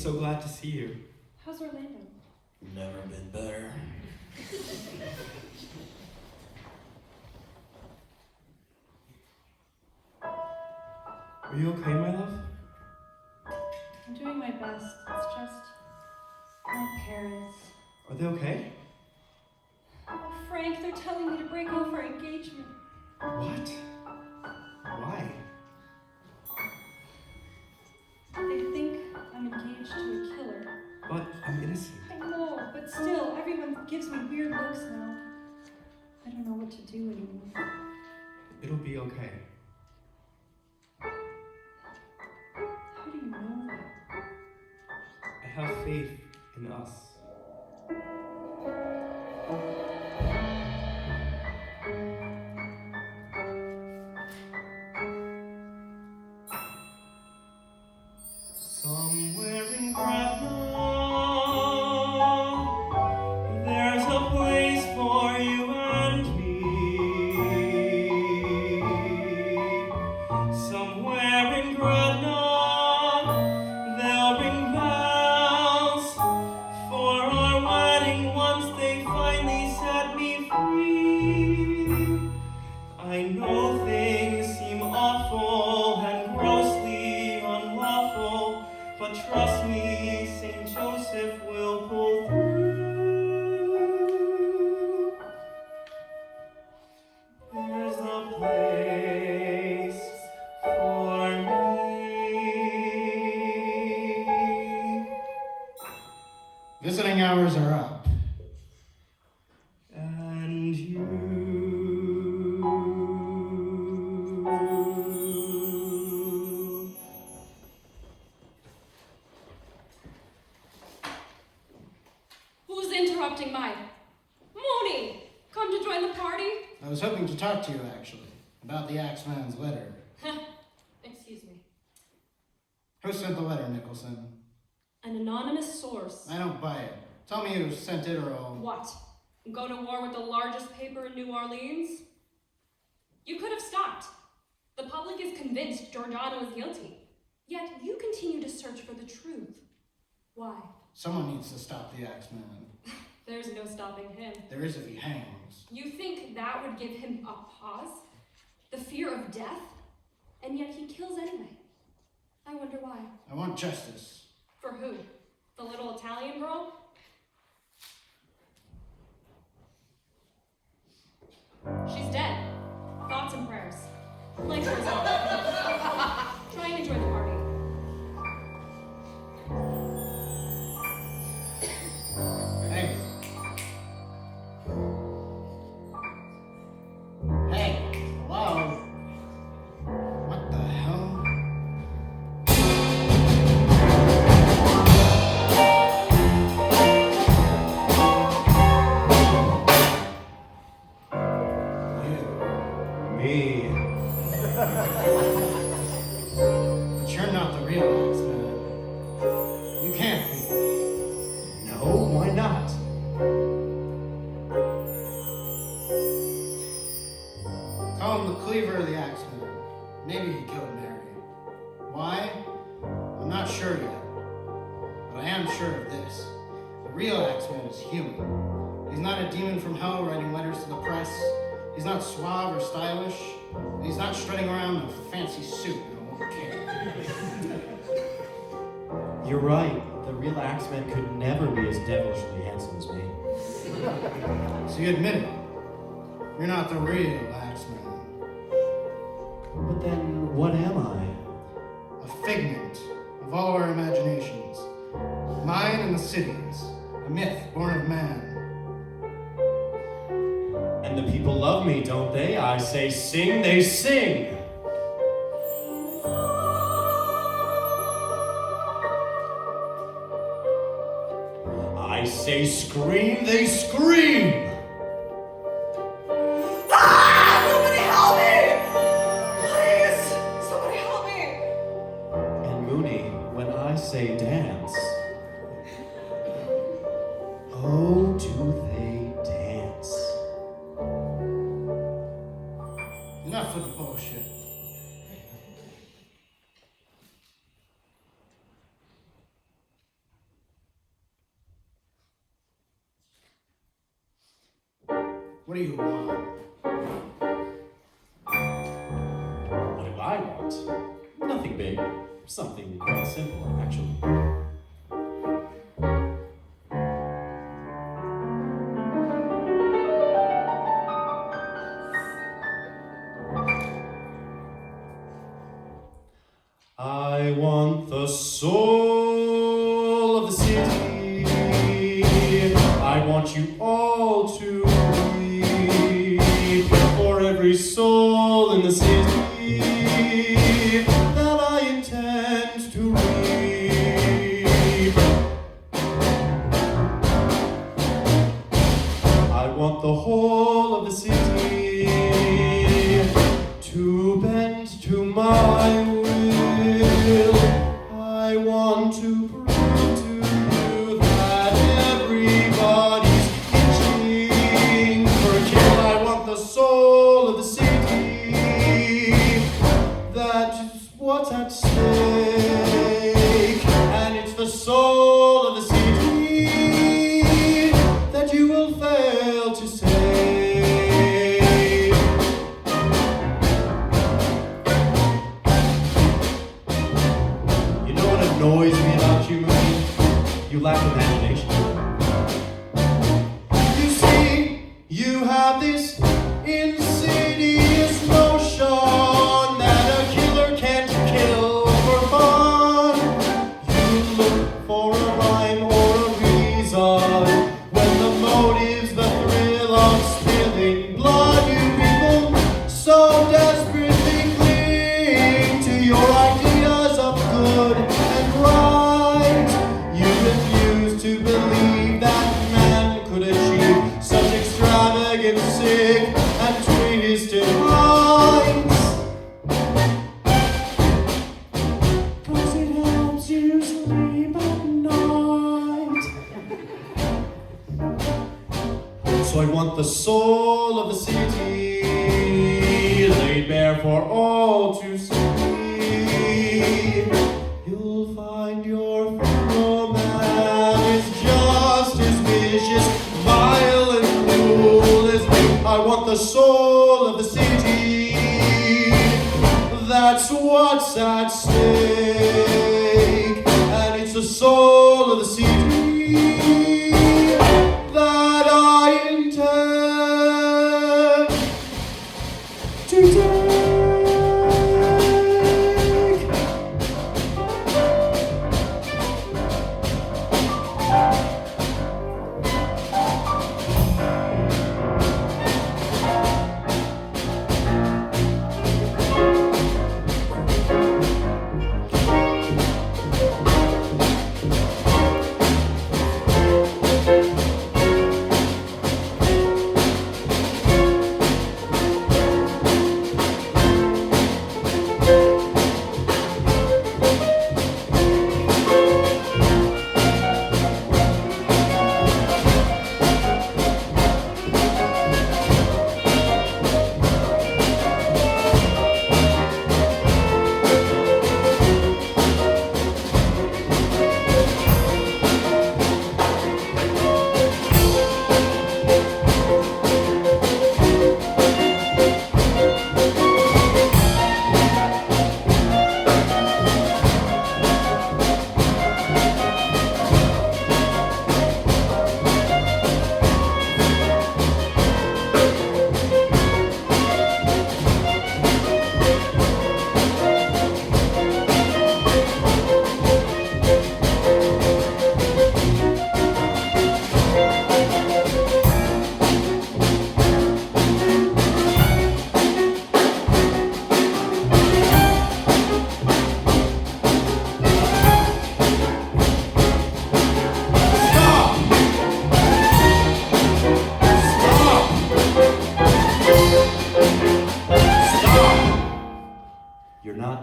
Speaker 3: so glad to see you.
Speaker 5: How's Orlando?
Speaker 6: Never been better.
Speaker 3: Are you okay, my love?
Speaker 5: I'm doing my best. It's just my parents.
Speaker 3: Are they okay?
Speaker 5: Oh, Frank, they're telling me to break off our engagement.
Speaker 3: What? Why?
Speaker 5: They think I'm engaged to a killer.
Speaker 3: But I'm innocent.
Speaker 5: I know, but still, everyone gives me weird looks now. I don't know what to do anymore.
Speaker 3: It'll be okay.
Speaker 5: How do you know that?
Speaker 3: I have faith in us.
Speaker 9: Somewhere in Gretna, there's a place for you and me. Somewhere in Gretna, they'll ring bells for our wedding once they finally set me free. I know things seem awful and grossly unlawful, but trust me, St. Joseph will pull through. There's a place for me.
Speaker 4: Visiting hours are up.
Speaker 9: And you.
Speaker 10: Who's interrupting my... Mooney! Come to join the party?
Speaker 4: I was hoping to talk to you, actually, about the Axeman's letter.
Speaker 10: Excuse me.
Speaker 4: Who sent the letter, Nicholson?
Speaker 10: An anonymous source.
Speaker 4: I don't buy it. Tell me who sent it or I'll...
Speaker 10: What? Go to war with the largest paper in New Orleans? You could have stopped. The public is convinced Jordano is guilty. Yet you continue to search for the truth. Why?
Speaker 4: Someone needs to stop the Axeman.
Speaker 10: There's no stopping him.
Speaker 4: There is if he hangs.
Speaker 10: You think that would give him a pause? The fear of death? And yet he kills anyway. I wonder why.
Speaker 4: I want justice.
Speaker 10: For who? The little Italian girl? She's dead. Thoughts and prayers. Life goes on. Try and enjoy the party.
Speaker 4: Hey. Hey. Hello. What the hell?
Speaker 9: Me.
Speaker 4: But you're not the real Axeman. You can't be.
Speaker 9: No, why not?
Speaker 4: Call him the cleaver of the Axeman. Maybe he killed Mary. Why? I'm not sure yet. But I am sure of this. The real Axeman is human. He's not a demon from hell writing letters to the press. He's not suave or stylish. And he's not strutting around in a fancy suit in a little kid.
Speaker 6: You're right. The real Axeman could never be as devilishly handsome as me.
Speaker 4: So you admit it. You're not the real Axeman.
Speaker 6: But then, what am I?
Speaker 4: A figment of all our imaginations. Mine and the city's. A myth born of man.
Speaker 6: And the people love me, don't they? I say sing, they sing. I say scream, they scream.
Speaker 7: Somebody help me! Please! Somebody help me!
Speaker 6: And Mooney, when I say dance, oh, do they dance?
Speaker 4: Enough with the bullshit. What do you want?
Speaker 9: What do I want? Nothing big. Something quite simple, actually. I want the soul of the city. I want you all to weep for every soul in the city that I intend to reap. I want the whole of the city to bend to my will. I want to prove to you that everybody's itching for a kill. I want the soul of the city. That is what's at stake. And it's the soul of the city that you will fail to save. Annoys me about you, Mooney. You lack imagination. You see, you have this insidious notion that a killer can't kill for fun. You look for a rhyme or a reason when the motive's the thrill of spilling blood. You people so desperately cling to your ideas of good and right. You refuse to believe that man could achieve such extravagant, sick, and twisted heights. 'Cause it helps you sleep at night. So I want the soul of the city laid bare for all to see. You'll find your fellow man is just as vicious, vile, and cruel as me. I want the soul of the city. That's what's at stake. And it's the soul of the city that I intend to take.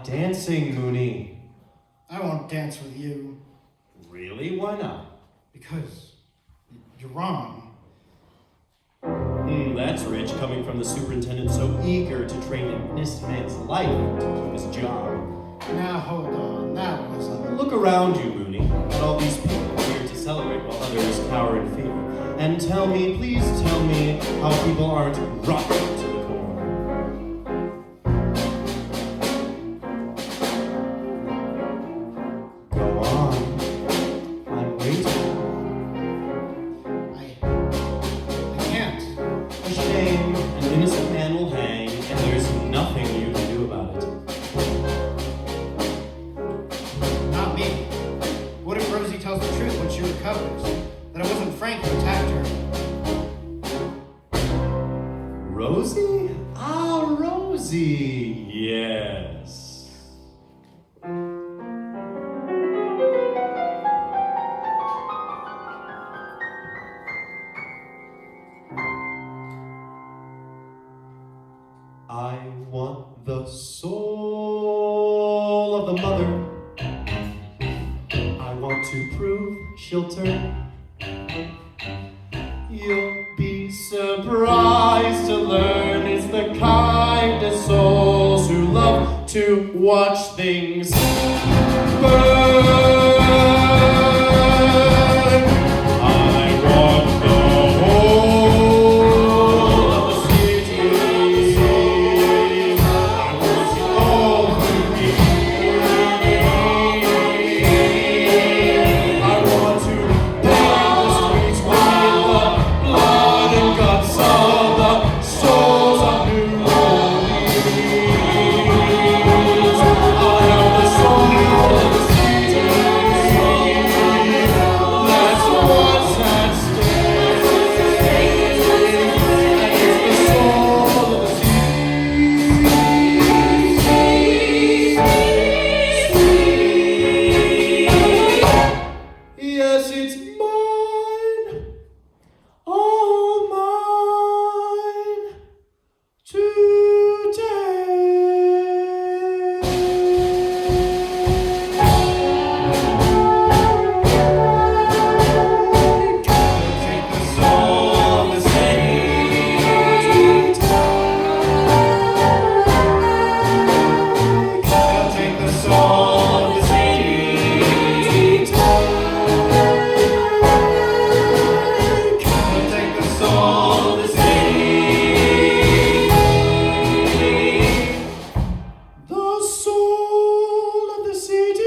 Speaker 9: dancing, Mooney.
Speaker 4: I won't dance with you.
Speaker 9: Really? Why not?
Speaker 4: Because you're wrong.
Speaker 9: That's rich, coming from the superintendent so eager to trade in this man's life to keep his job.
Speaker 4: Now hold on, that wasn't...
Speaker 9: Look around you, Mooney, at all these people here to celebrate while others cower in fear. and tell me, please tell me, how people aren't rotten to the core. Go on. I'm waiting.
Speaker 4: I can't.
Speaker 9: A shame, an innocent man will hang, and there's nothing you can do about it.
Speaker 4: Not me. What if Rosie tells the truth when she recovers? That it wasn't Frank who attacked her?
Speaker 9: Rosie? Ah, Rosie. Yes. I want the soul of the mother. I want to prove she'll turn. You'll be surprised to learn it's the kindest souls who love to watch things burn. I want the whole of the city. I want it all to be. I want to burn the streets with the blood and guts of the souls of New Orleans. I am the soul of the city. That's what's at stake. It's the soul of the city. Yes, it's mine. All mine Take the soul of the city. They'll take the soul of the city. They'll take the soul of the city. The soul of the city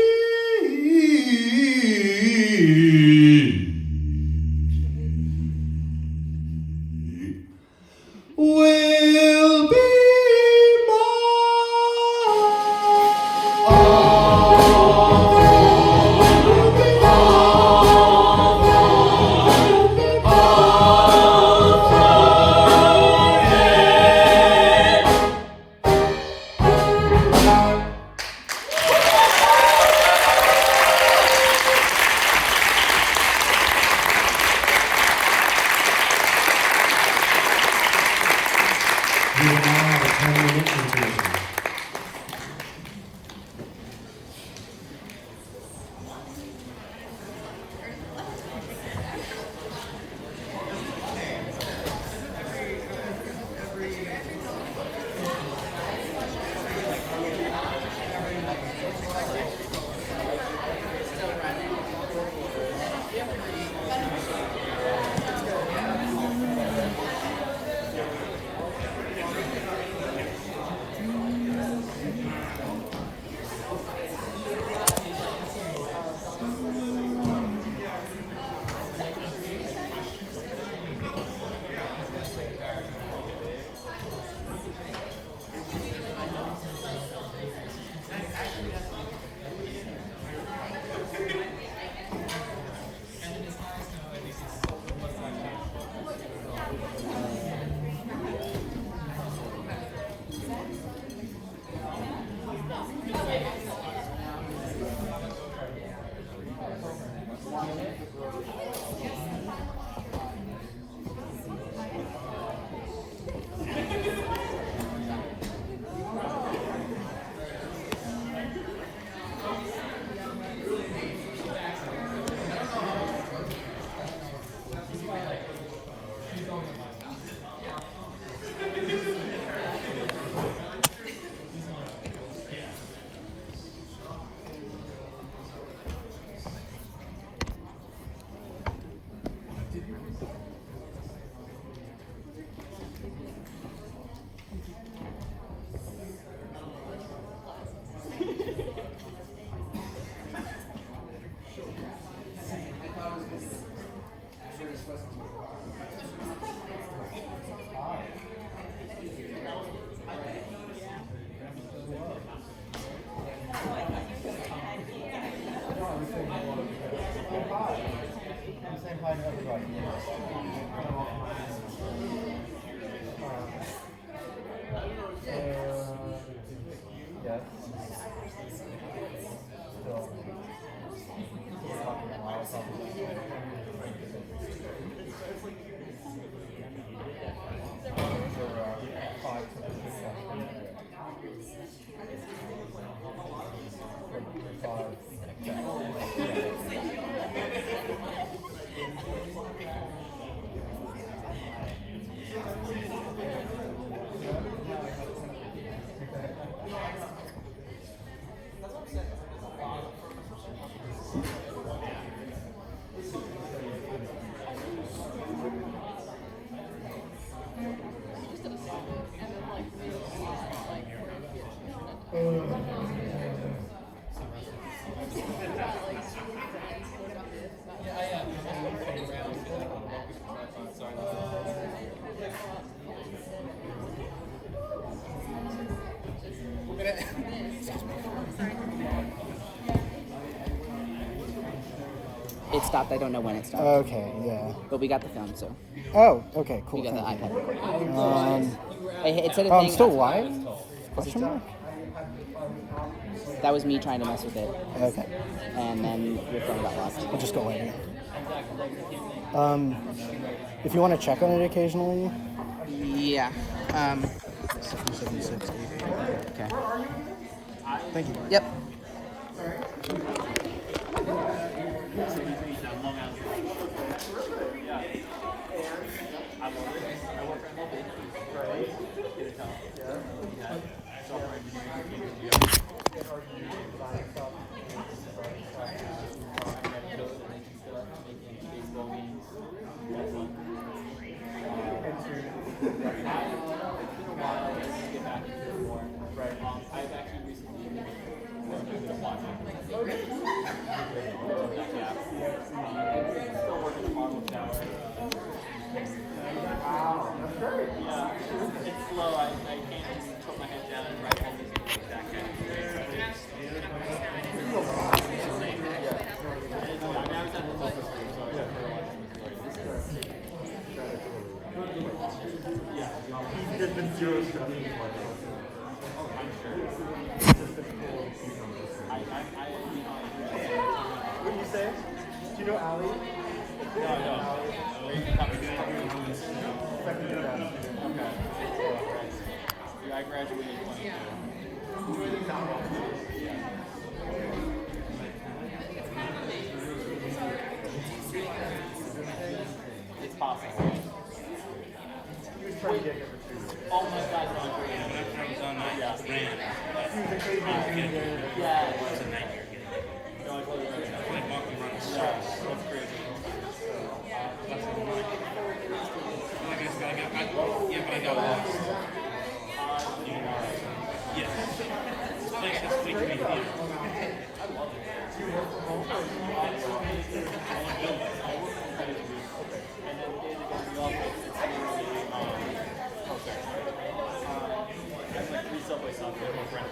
Speaker 9: will be
Speaker 4: I'm saying hi to everybody. Yes. Still.
Speaker 1: It stopped. I don't know when it stopped.
Speaker 11: Okay, yeah.
Speaker 1: But we got the film, so
Speaker 11: Oh, okay, cool.
Speaker 1: we got the
Speaker 11: thank
Speaker 1: iPad
Speaker 11: you.
Speaker 1: recording. It said a
Speaker 11: I'm
Speaker 1: thing.
Speaker 11: still live? Question mark?
Speaker 1: That was me trying to mess with it,
Speaker 11: Okay,
Speaker 1: and then your phone got locked.
Speaker 11: I'll just go later. If you want to check on it occasionally.
Speaker 1: Yeah.
Speaker 11: 776.
Speaker 1: Okay.
Speaker 11: Thank you.
Speaker 1: Yep.
Speaker 4: What do you say? Do you know Ali?
Speaker 12: I graduated in 22. It's possible.
Speaker 4: He was trying to get here for 2 years.
Speaker 12: Oh my God, no, great.
Speaker 3: When I was on that,
Speaker 12: Yeah.
Speaker 3: ran.
Speaker 4: He was a crazy engineer.
Speaker 12: Yeah.
Speaker 3: It was a nightmare getting there.
Speaker 12: No, I totally right.
Speaker 3: Like walking around the
Speaker 12: Yeah,
Speaker 3: circles.
Speaker 12: that's crazy.
Speaker 3: Yeah, but I got lost. Yeah. This place is making me feel.
Speaker 12: Subway stops there, my friend.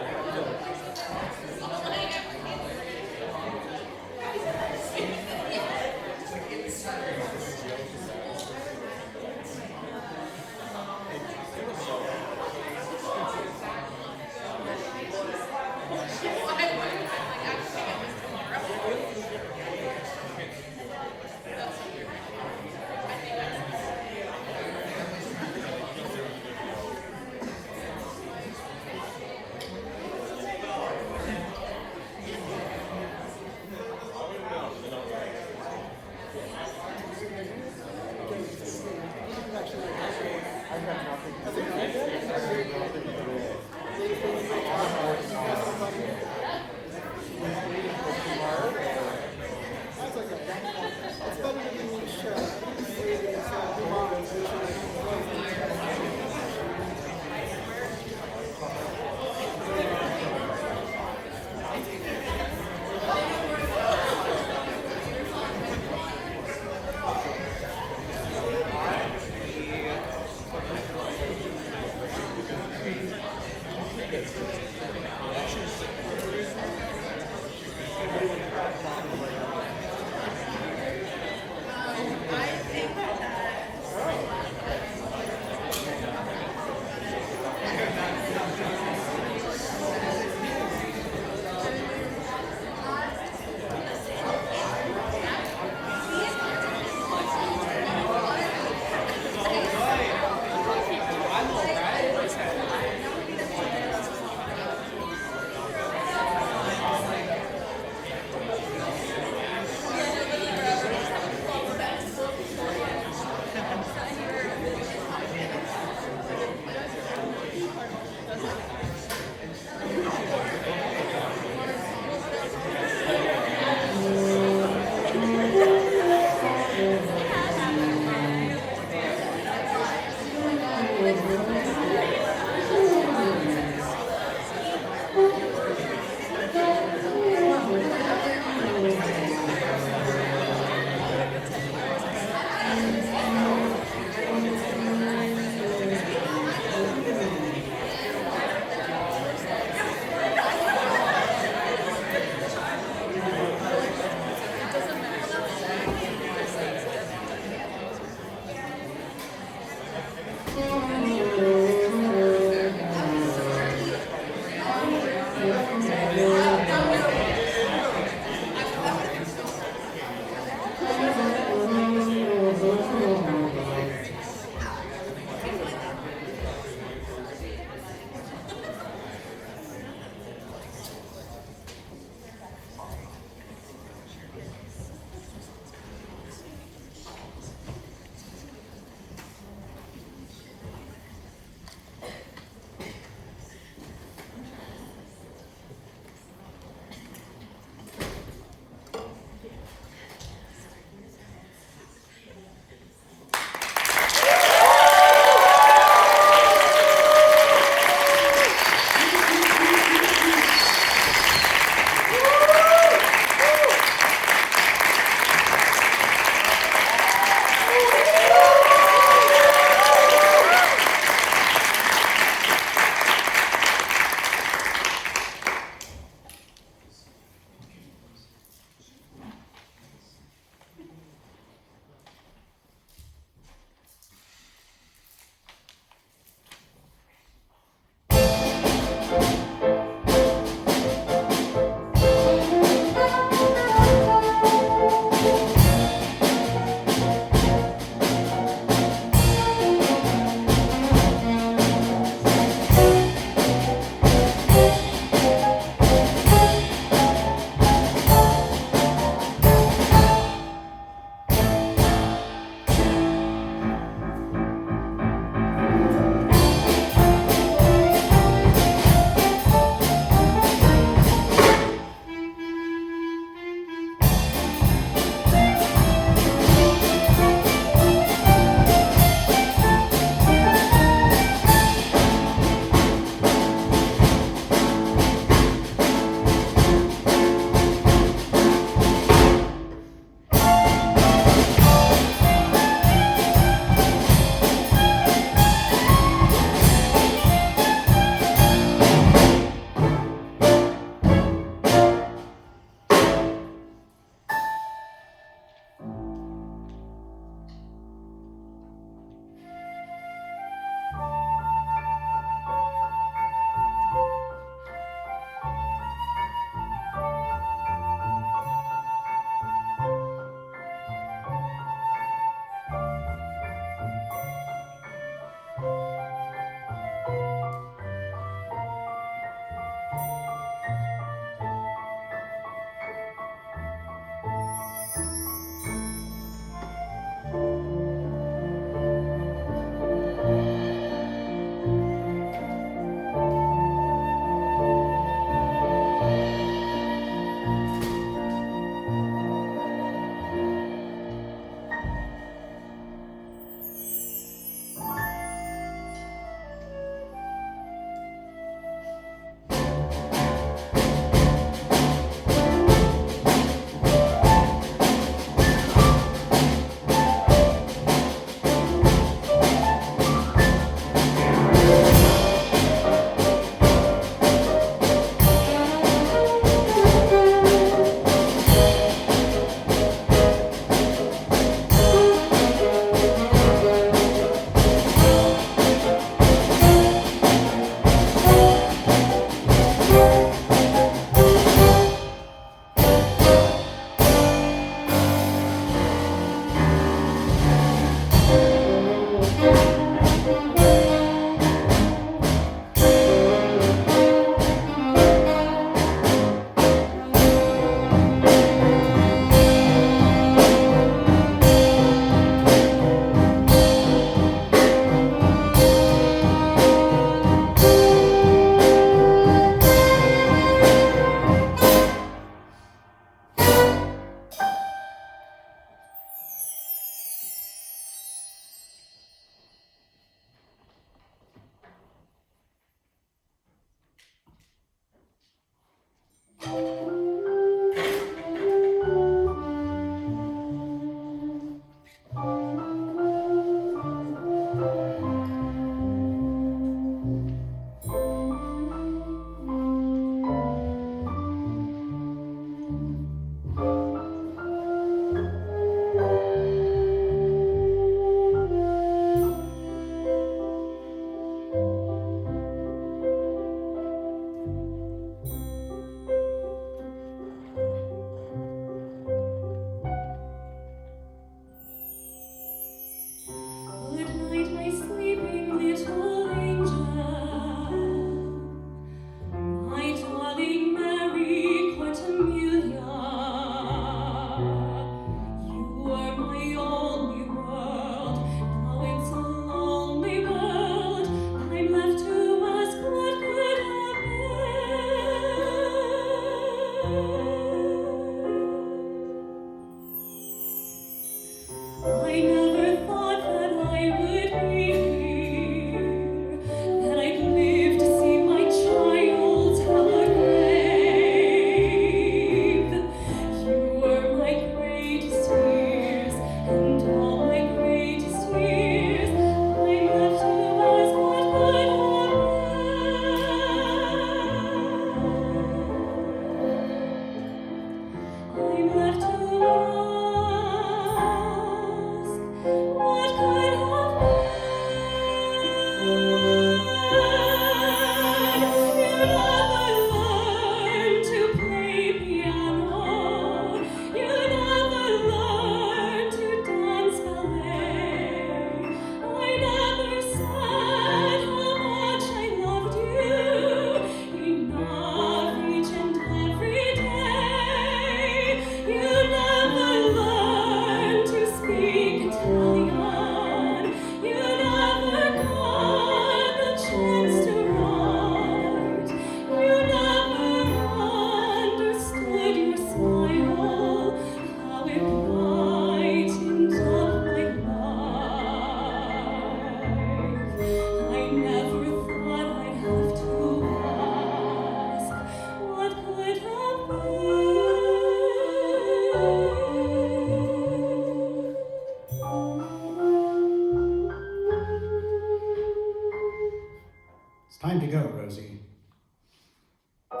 Speaker 4: Come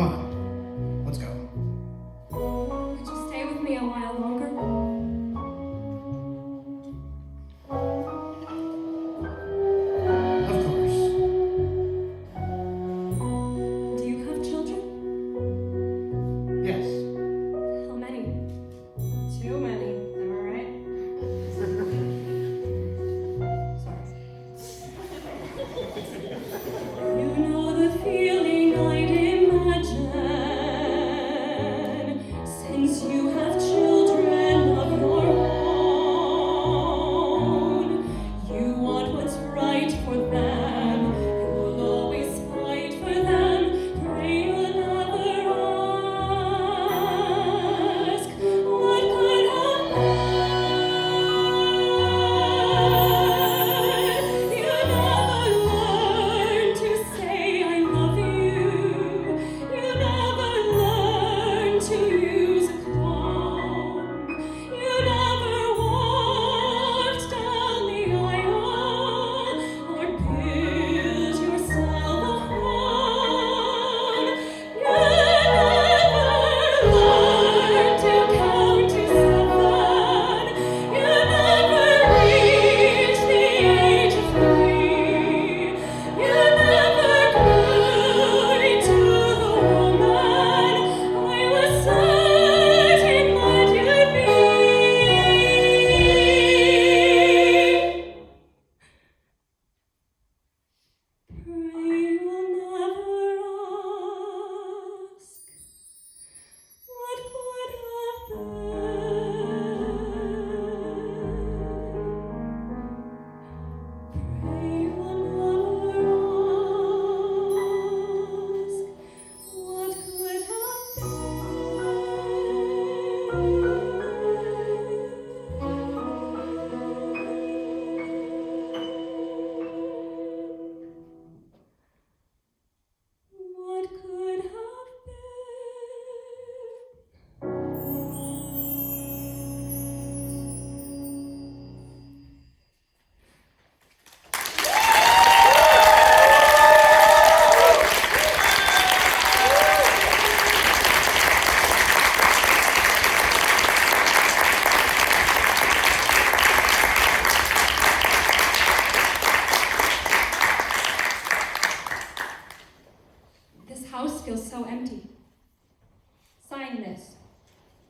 Speaker 4: on, let's go.
Speaker 10: Would you stay with me a while longer?
Speaker 4: Of course.
Speaker 10: Do you have children?
Speaker 4: Yes.
Speaker 10: How many?
Speaker 5: Too many, am I right? Sorry.
Speaker 10: You know the feeling I'd imagine, since you have children of your own. You want what's right for them, you'll always fight for them, pray you'll never ask what could have been. You never learn to say I love you. You never learn to use a comb. You never walked down the aisle or built yourself a home. You never learned to count to 7. You never reached the age of 3. You never grew into the woman I was certain that you'd be. Pray you'll never ask what could have been. Pray you'll never ask what could have been. What could have This house feels so empty.
Speaker 5: Sign this.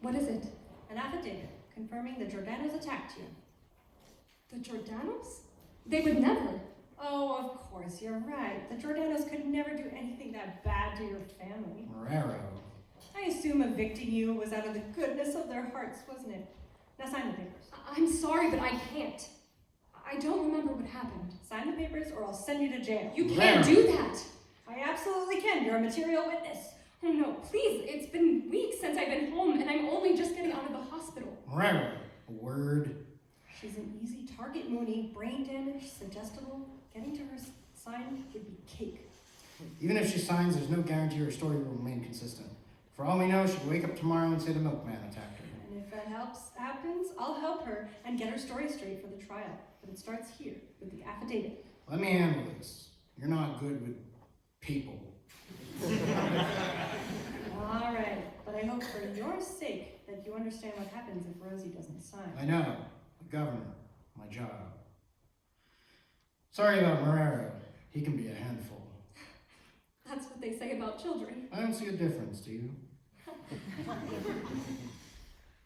Speaker 10: What is it?
Speaker 5: An affidavit confirming the Jordanos attacked you.
Speaker 10: The Jordanos? They would never.
Speaker 5: Oh, of course, you're right. The Jordanos could never do anything that bad to your family.
Speaker 4: Marrero.
Speaker 5: I assume evicting you was out of the goodness of their hearts, wasn't it? Now sign the papers.
Speaker 10: I'm sorry, but I can't. I don't remember what happened.
Speaker 5: Sign the papers or I'll send you to jail.
Speaker 10: You can't do that.
Speaker 5: I absolutely can. You're a material witness.
Speaker 10: Oh no, please. It's been weeks since I've been home and I'm only just getting out of the hospital.
Speaker 4: Marrero. A word.
Speaker 5: She's an easy target, Mooney. Brain damage, suggestible. Getting to her sign would be cake.
Speaker 4: Even if she signs, there's no guarantee her story will remain consistent. For all we know, she'll wake up tomorrow and say the milkman attacked her.
Speaker 5: And if that happens, I'll help her and get her story straight for the trial. But it starts here with the affidavit.
Speaker 4: Let me handle this. You're not good with people.
Speaker 5: All right, but I hope for your sake that you understand what happens if Rosie doesn't sign.
Speaker 4: I know. The governor. My job. Sorry about Marrero. He can be a handful.
Speaker 10: That's what they say about children.
Speaker 4: I don't see a difference, do you?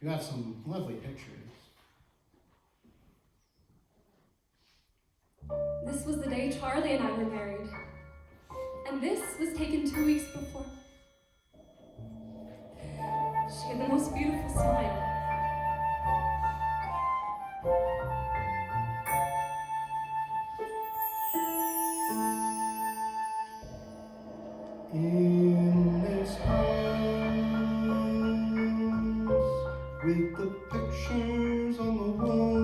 Speaker 4: You have some lovely pictures.
Speaker 10: This was the day Charlie and I were married. And this was taken 2 weeks before. She had the most beautiful smile.
Speaker 4: In this house, with the pictures on the wall,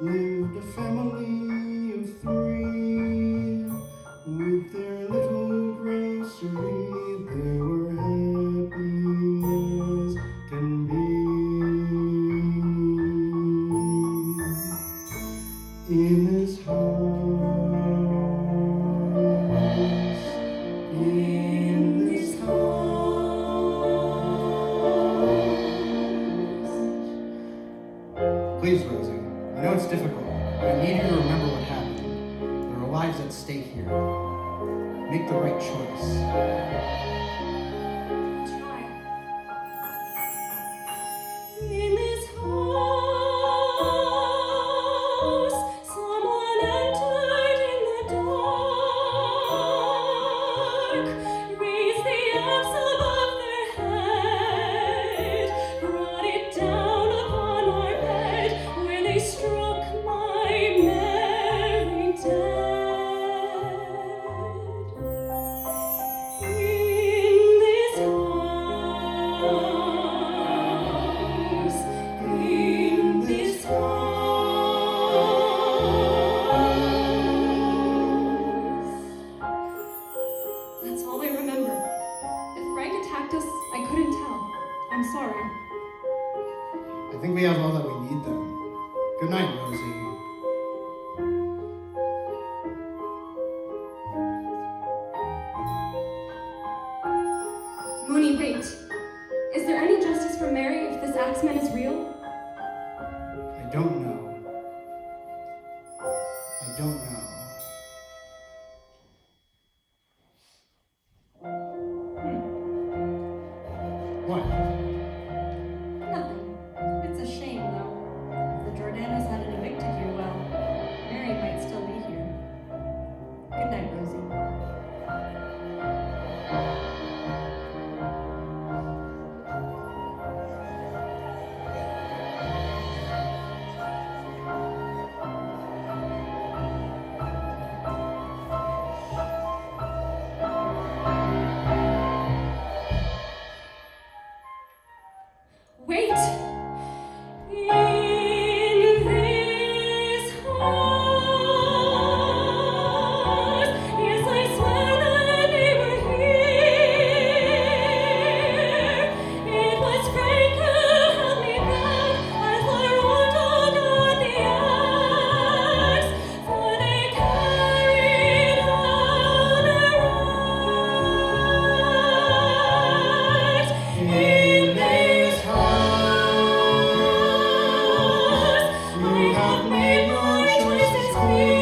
Speaker 4: lived a family of 3. With their little grocery, they were happy Please, Rosie. I know it's difficult, but I need you to remember what happened. There are lives at stake here. Make the right choice.
Speaker 10: Try.
Speaker 2: In this house, someone entered in the dark, raised the axe above their head, brought it down upon our bed, where they struck my merry dead. In this house, in this house.
Speaker 10: That's all I remember. If Frank attacked us, I couldn't tell. I'm sorry.
Speaker 4: I think we have all that we need then. Good night, Rosie.
Speaker 10: Mooney, wait. Is there any justice for Mary if this axeman is real?
Speaker 4: I don't know. I don't know. What?
Speaker 5: Nothing. It's a shame, though. If the Jordanos hadn't evicted you, well, Mary might still be here. Good night, Rosie.
Speaker 10: Wait!
Speaker 2: In this house, yes, I swear that they were here. It was Frank who held me back as I rolled on the axe, for they carried on their right. In this house, I have made my choices clear.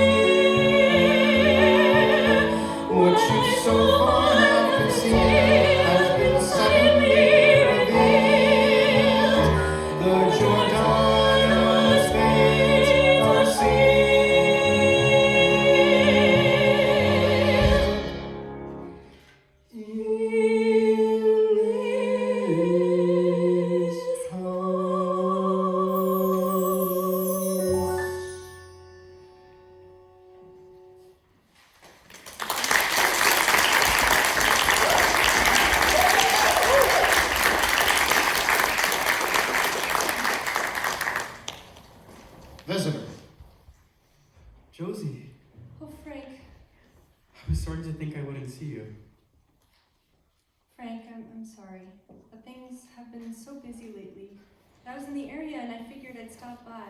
Speaker 2: What you so far have concealed has been suddenly revealed. The Jordanos' fates are sealed. In this house.
Speaker 4: Visitor.
Speaker 3: Josie,
Speaker 5: Oh, Frank.
Speaker 3: I was starting to think I wouldn't see you.
Speaker 5: Frank, I'm sorry, but things have been so busy lately. I was in the area and I figured I'd stop by.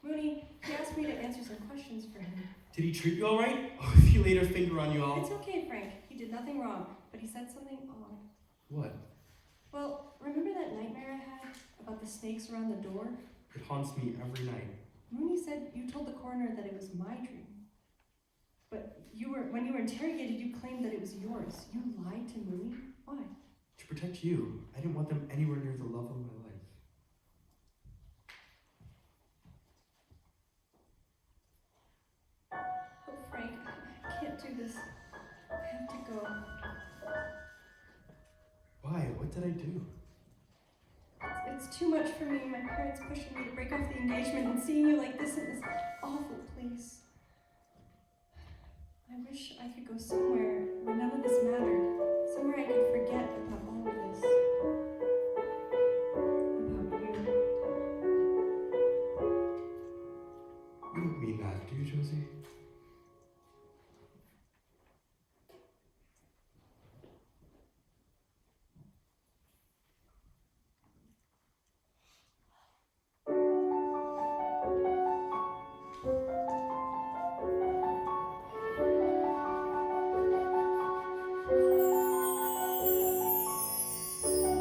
Speaker 5: Mooney, he asked me to answer some questions for him.
Speaker 3: Did he treat you all right? Oh, if he laid a finger on you all.
Speaker 5: It's okay, Frank. He did nothing wrong, but he said something odd.
Speaker 3: What?
Speaker 5: Well, remember that nightmare I had about the snakes around the door?
Speaker 3: It haunts me every night.
Speaker 5: Mooney said you told the coroner that it was my dream. But when you were interrogated, you claimed that it was yours. You lied to Mooney? Why?
Speaker 3: To protect you, I didn't want them anywhere near the love of my life.
Speaker 5: Oh, Frank, I can't do this. I have to go.
Speaker 3: Why? What did I do?
Speaker 5: It's too much for me. My parents pushing me to break off the engagement and seeing you like this in this awful place. I wish I could go somewhere where none of this mattered. Somewhere I could forget about all of this. About you.
Speaker 3: You don't mean that, do you, Josie?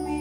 Speaker 2: We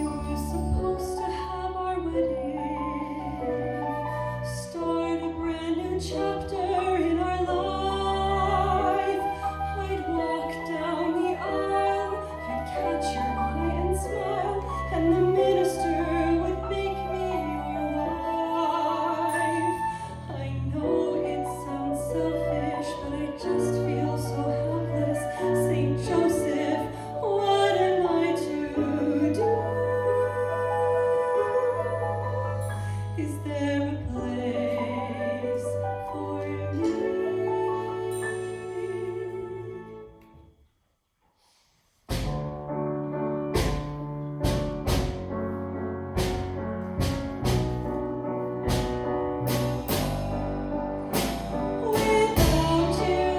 Speaker 2: Is there a place for me? Without you,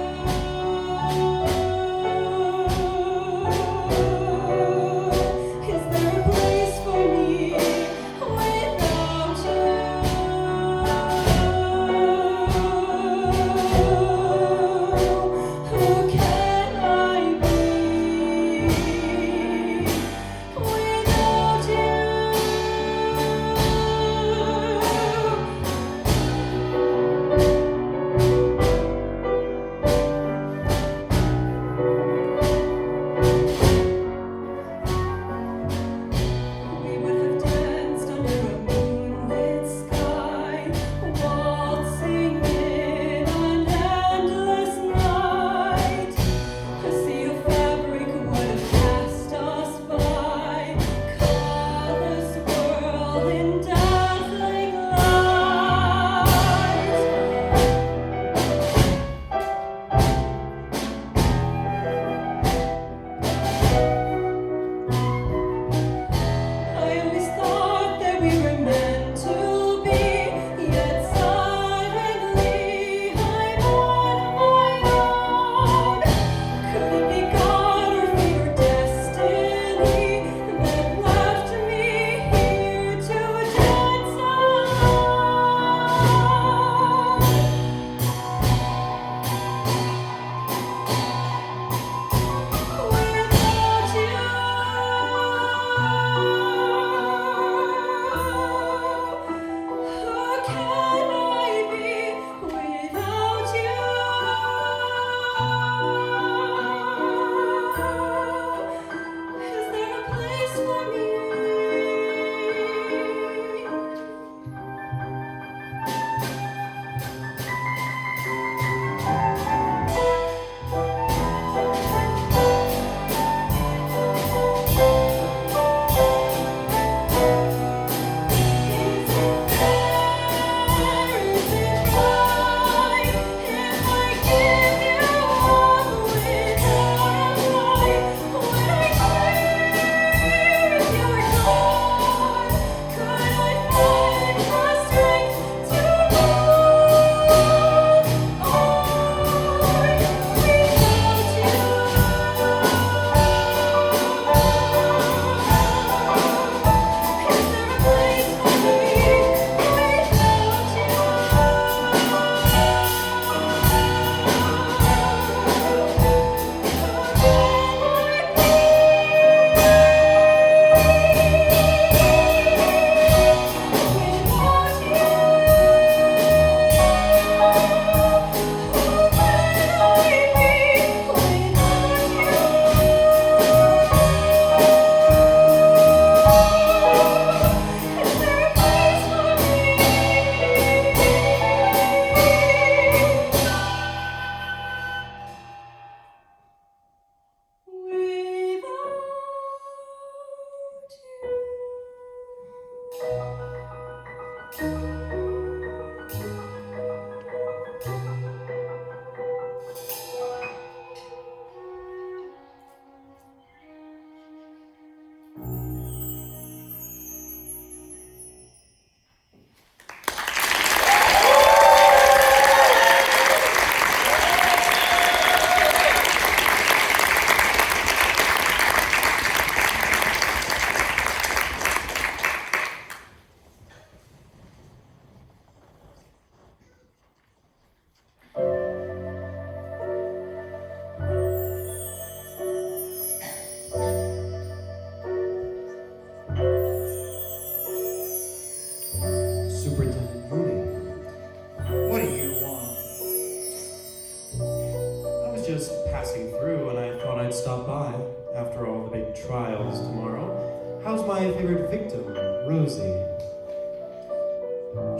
Speaker 2: is there a place for me? Without you, who can I be? Without we would have danced under a moonlit sky, waltzing in an endless night. A sea of fabric would have passed us by, colors swirl in dazzling light. I always thought that we were meant to be, yet suddenly I'm on my own. Could it be God or fate or destiny that left me here to dance alone? Who can I be without you? Is there a place for me?
Speaker 6: Superintendent Mooney,
Speaker 4: What do you want?
Speaker 6: I was just passing through and I thought I'd stop by after all the big trials tomorrow. How's my favorite victim, Rosie?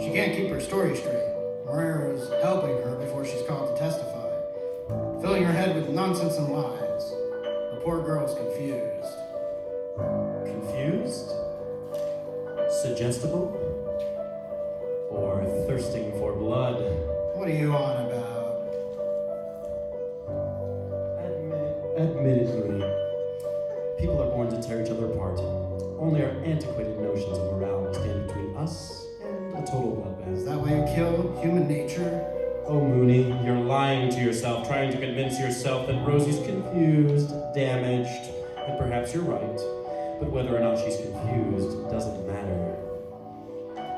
Speaker 4: She can't keep her story straight. Marrero's helping her before she's called to testify, filling her head with nonsense and lies. The poor girl's confused.
Speaker 6: Confused? Suggestible? total bloodbath.
Speaker 4: Is that why you kill human nature?
Speaker 6: Oh, Mooney, you're lying to yourself, trying to convince yourself that Rosie's confused, damaged, and perhaps you're right. But whether or not she's confused doesn't matter.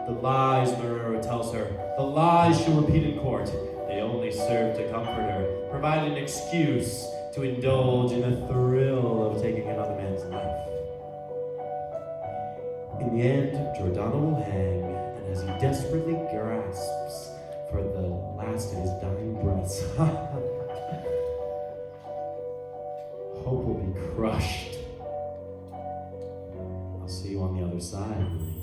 Speaker 6: The lies Marrero tells her, the lies she'll repeat in court, they only serve to comfort her, provide an excuse to indulge in the thrill of taking another man's life. In the end, Jordano will hang, and as he desperately grasps for the last of his dying breaths, hope will be crushed. I'll see you on the other side, Mooney.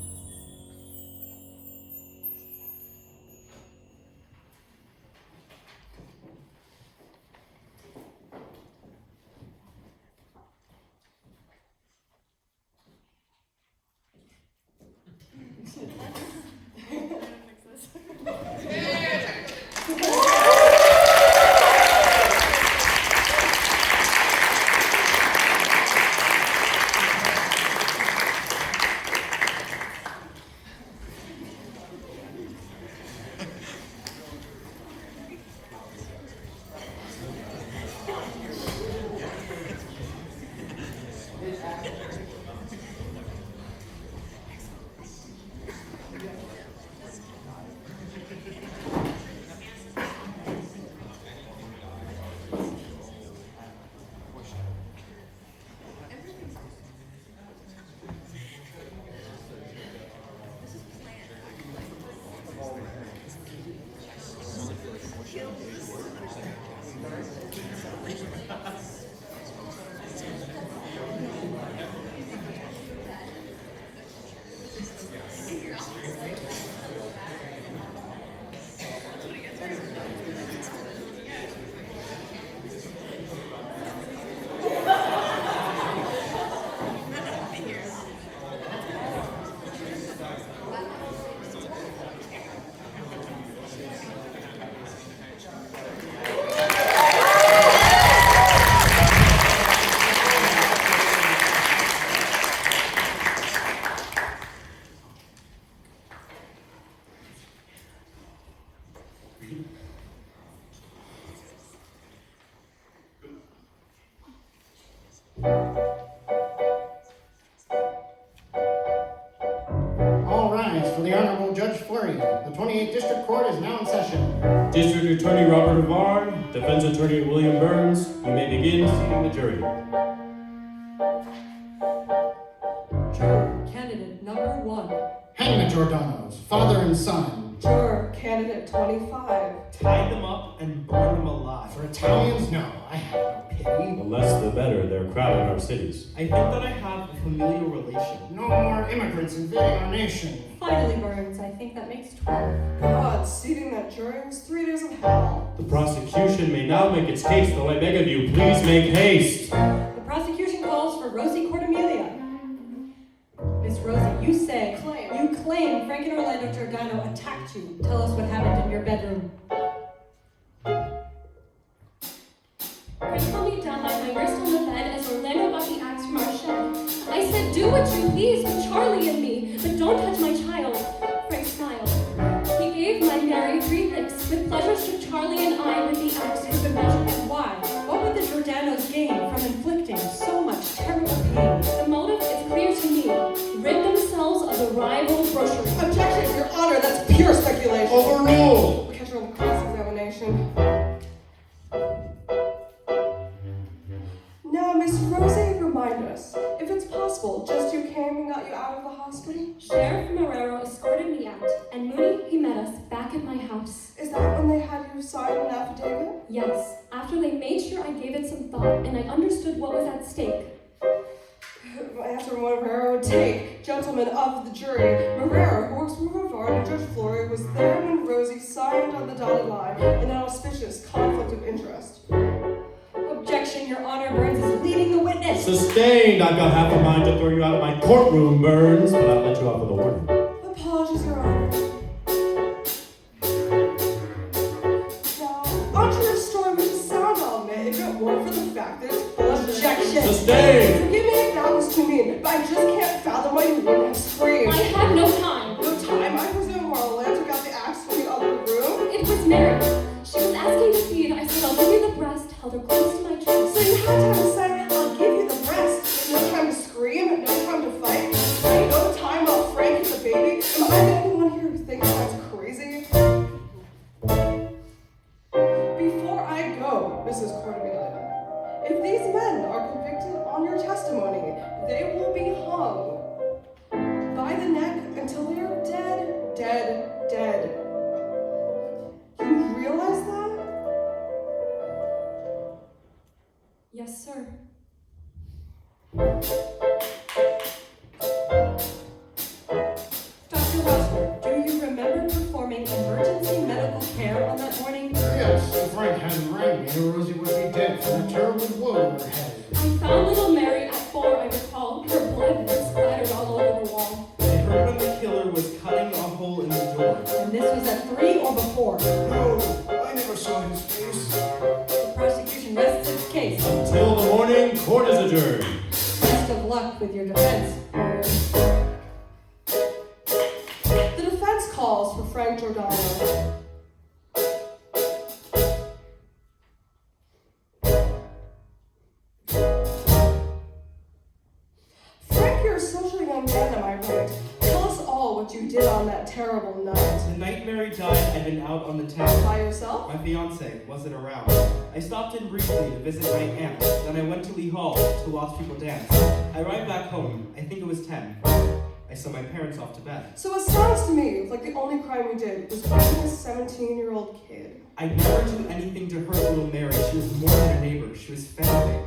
Speaker 4: All rise for the Honorable Judge Fleury. The 28th District Court is now in session.
Speaker 9: District Attorney Robert Avard, Defense Attorney William Burns, you may begin seating the jury.
Speaker 13: Juror, candidate number 1.
Speaker 4: Hang the Jordanos, father and son.
Speaker 7: Juror, candidate 25.
Speaker 3: Tie them up and burn them alive.
Speaker 4: For Italians, no, I have no pity.
Speaker 9: The less the better, they're crowding our cities.
Speaker 3: I think that I have a familial relation.
Speaker 4: No more immigrants invading our nation.
Speaker 5: Finally, Burns, I think that makes 12.
Speaker 7: God, seating that jury was 3 days of hell.
Speaker 9: The prosecution may now make its case, though I beg of you, please make haste.
Speaker 5: The prosecution calls for Rosie Cortimiglias. Miss Rosie, you say, you claim Frank and Orlando Jordano attacked you. Tell us what happened in your bedroom.
Speaker 10: Frank held me down by my wrist on the bed as Orlando got the axe from our shed. I said, do what you please with Charlie and me, but don't touch my child. Frank smiled. He gave my Mary 3 licks. With pleasure struck Charlie and I with the axe for good measure.
Speaker 5: Why? What would the Jordanos gain from inflicting so much terrible pain?
Speaker 10: The motive is clear to me. Rid themselves of the rival grocery.
Speaker 7: Objection, Your Honor, that's pure speculation.
Speaker 4: Overruled.
Speaker 7: We'll catch her on the cross-examination. Now, Miss Rosie, remind us, if it's possible, just you came and got you out of the hospital?
Speaker 10: Sheriff Marrero escorted me out, and Mooney, he met us back at my house.
Speaker 7: Is that when they had you sign an affidavit?
Speaker 10: Yes, after they made sure I gave it some thought and I understood what was at stake.
Speaker 7: Answer what Marrero would take. Gentlemen of the jury, Marrero, who works for Brevard and Judge Fleury, was there when Rosie signed on the dotted line in an auspicious conflict of interest.
Speaker 5: Objection, Your Honor. Burns is leading the witness.
Speaker 9: Sustained! I've got half a mind to throw you out of my courtroom, Burns, but I'll let you off with a warning.
Speaker 7: Apologies, Your Honor. Now, onto your story, which is sound, I'll admit, if it weren't for the fact that it's full of
Speaker 5: Objection.
Speaker 9: Sustained!
Speaker 7: Forgive me if that was too mean, but I just can't fathom why you wouldn't have screamed.
Speaker 10: I had no time.
Speaker 7: No time, I presume, Orlando Dead. You realize that?
Speaker 10: Yes, sir.
Speaker 5: Dr. Rosner, do you remember performing emergency medical care on that morning?
Speaker 4: Yes, if Frank hadn't rang me, Rosie would be dead from a terrible blow to her head.
Speaker 10: I found little Mary at 4, I recall. Her blood was splattered all over the wall.
Speaker 3: I heard when the killer was cutting a hole in the door.
Speaker 5: And this was at 3 or before?
Speaker 4: No, I never saw his face.
Speaker 5: The prosecution rests its case.
Speaker 6: Until the morning, court is adjourned.
Speaker 5: Best of luck with your defense, lawyer.
Speaker 7: The defense calls for Frank Jordano. Frank, you're a socially young man, am I right? Tell us all what you did on that terrible night.
Speaker 3: The night Mary died, I'd been out on the town.
Speaker 7: By yourself?
Speaker 3: My fiance wasn't around. I stopped in briefly to visit my aunt, then I went to Lee Hall to watch people dance. I arrived back home, I think it was 10. I sent my parents off to bed.
Speaker 7: So it sounds to me like the only crime we did was raping a 17-year-old kid.
Speaker 3: I never did anything to hurt little Mary. She was more than a neighbor. She was family.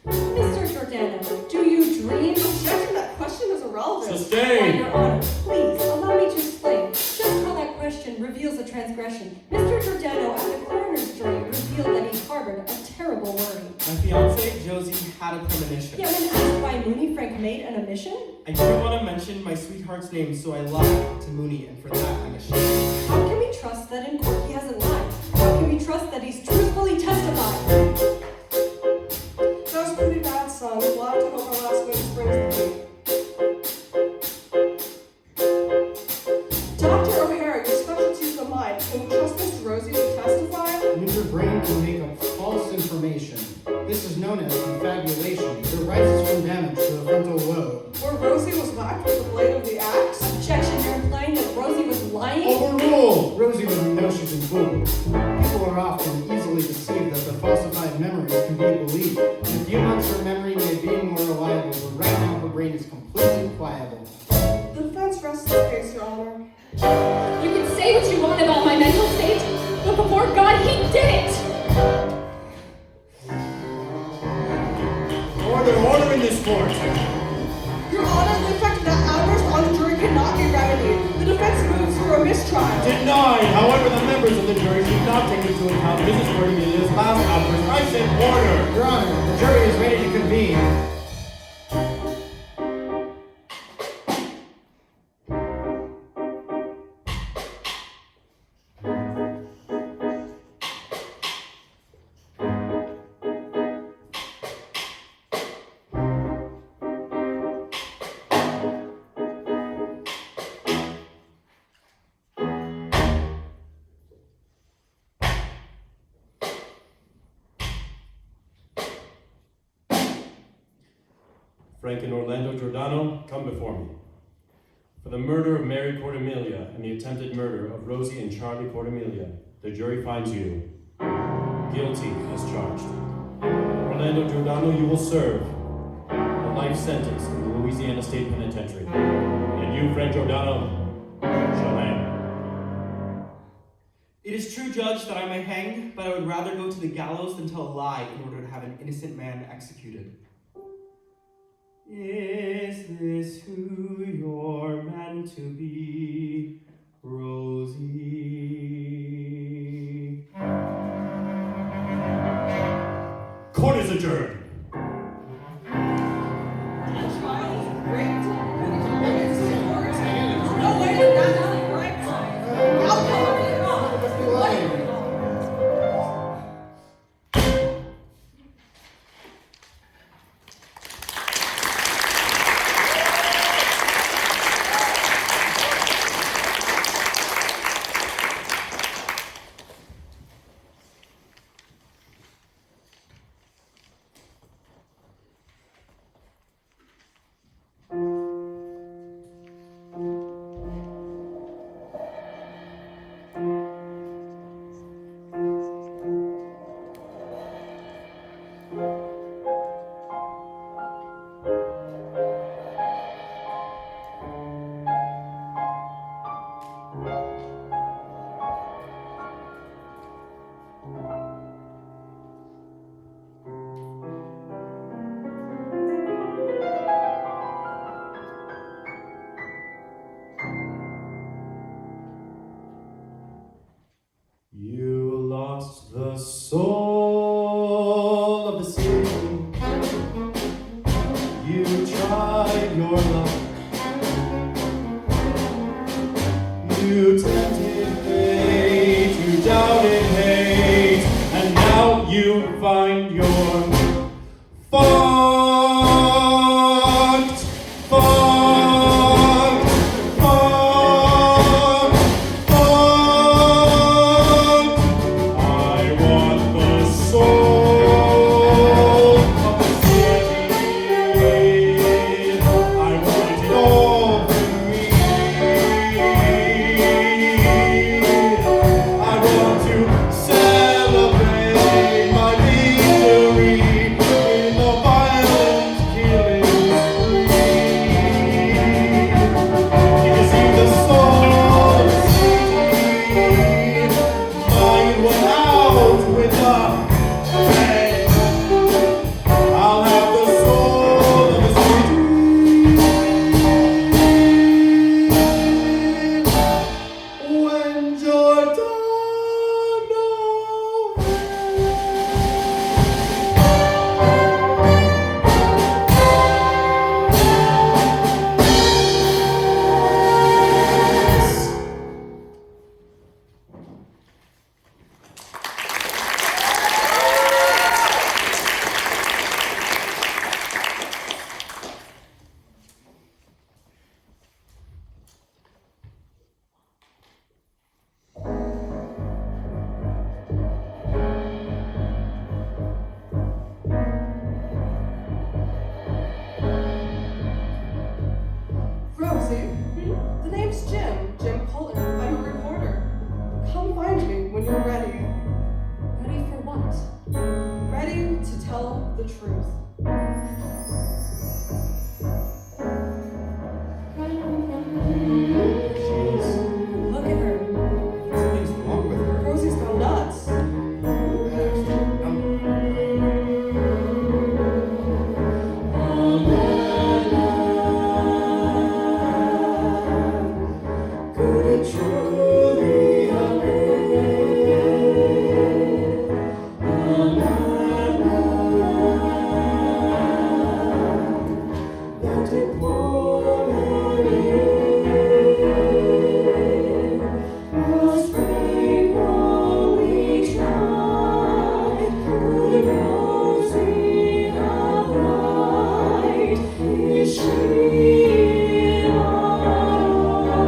Speaker 5: Mr. Jordano, do you dream?
Speaker 7: Objection, that question is irrelevant.
Speaker 5: Why,
Speaker 6: Sustained.
Speaker 5: Your Honor, please, allow me to explain just how that question reveals a transgression. Mr. Jordano, at the coroner's jury, revealed that he harbored a terrible worry.
Speaker 3: My fiance, Josie, had a premonition.
Speaker 5: Yet when asked by Mooney, Frank made an omission?
Speaker 3: I didn't want to mention my sweetheart's name, so I lied to Mooney, and for that, I'm ashamed.
Speaker 5: How can we trust that in court he hasn't lied? How can we trust that he's truthfully testified?
Speaker 7: That was pretty bad, son. We'll have to hope our last witness brings the heat. Dr. O'Hara, your specialty is the mind. Can we trust Miss Rosie to testify?
Speaker 4: Your brain can make up false information. This is known as confabulation. It arises from damage to the frontal lobe.
Speaker 7: Where Rosie was whacked with the blade of the axe?
Speaker 5: Objection, you're implying that Rosie was lying?
Speaker 4: Overruled! Rosie wouldn't know she's been fooled. People are often easily deceived that the falsified memories can be believed. In a few months, her memory may be more reliable, but right now her brain is completely pliable.
Speaker 7: The defense rests its case, Your Honor.
Speaker 10: You can say what you want about my mental state, but before God, he did it!
Speaker 6: Order in this court.
Speaker 7: Your Honor, the effect of that outburst on the jury cannot be remedied. The defense moves for a mistrial.
Speaker 6: Denied. However, the members of the jury should not take into account Mrs. Cortimiglias' last outburst. I said order.
Speaker 4: Your Honor, the jury is ready to convene.
Speaker 6: Frank and Orlando Jordano, come before me. For the murder of Mary Cortimiglia and the attempted murder of Rosie and Charlie Cortimiglia, the jury finds you guilty as charged. Orlando Jordano, you will serve a life sentence in the Louisiana State Penitentiary. And you, Frank Jordano, shall hang.
Speaker 3: It is true, Judge, that I may hang, but I would rather go to the gallows than tell a lie in order to have an innocent man executed. Is this who you're meant to be, Rosie?
Speaker 6: Court is adjourned.
Speaker 9: find you're fucked, fucked, fucked, fucked. I want the soul of the city. I want it all for me. I want to celebrate my victory in the violent killing spree. You see the soul of the city, mine went out with a bang. I'll have the soul of the city. When Jordano
Speaker 7: Rosie, the name's Jim Colton. I'm a reporter. Come find me when you're ready.
Speaker 5: Ready for what?
Speaker 7: Ready to tell the truth. Look at her.
Speaker 3: Something's wrong with her.
Speaker 7: Rosie's gone nuts.
Speaker 2: Could it truly have been a madman that did pour Mary in? Was Frank wrongly tried? Could Rosie have lied? Is she in our eyes?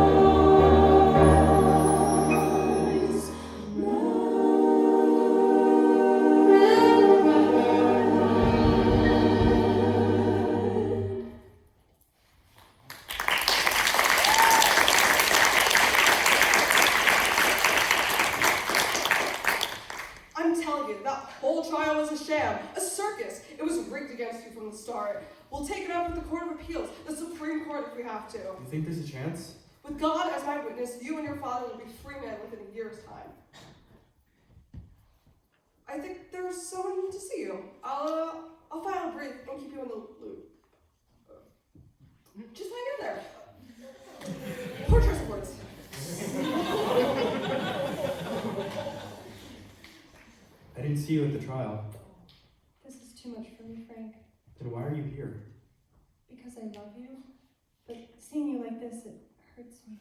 Speaker 7: I'm telling you, that whole trial was a sham, a circus. It was rigged against you from the start. We'll take it up with the Court of Appeals, the Supreme Court if we have to.
Speaker 3: You think there's a chance?
Speaker 7: With God as my witness, you and your father will be free men within a year's time. I think there's someone to see you. I'll file a brief and keep you in the loop. Just hang in there. Poor transports.
Speaker 3: I didn't see you at the trial.
Speaker 5: This is too much for me, Frank.
Speaker 3: Then why are you here?
Speaker 5: Because I love you. But seeing you like this, it hurts me.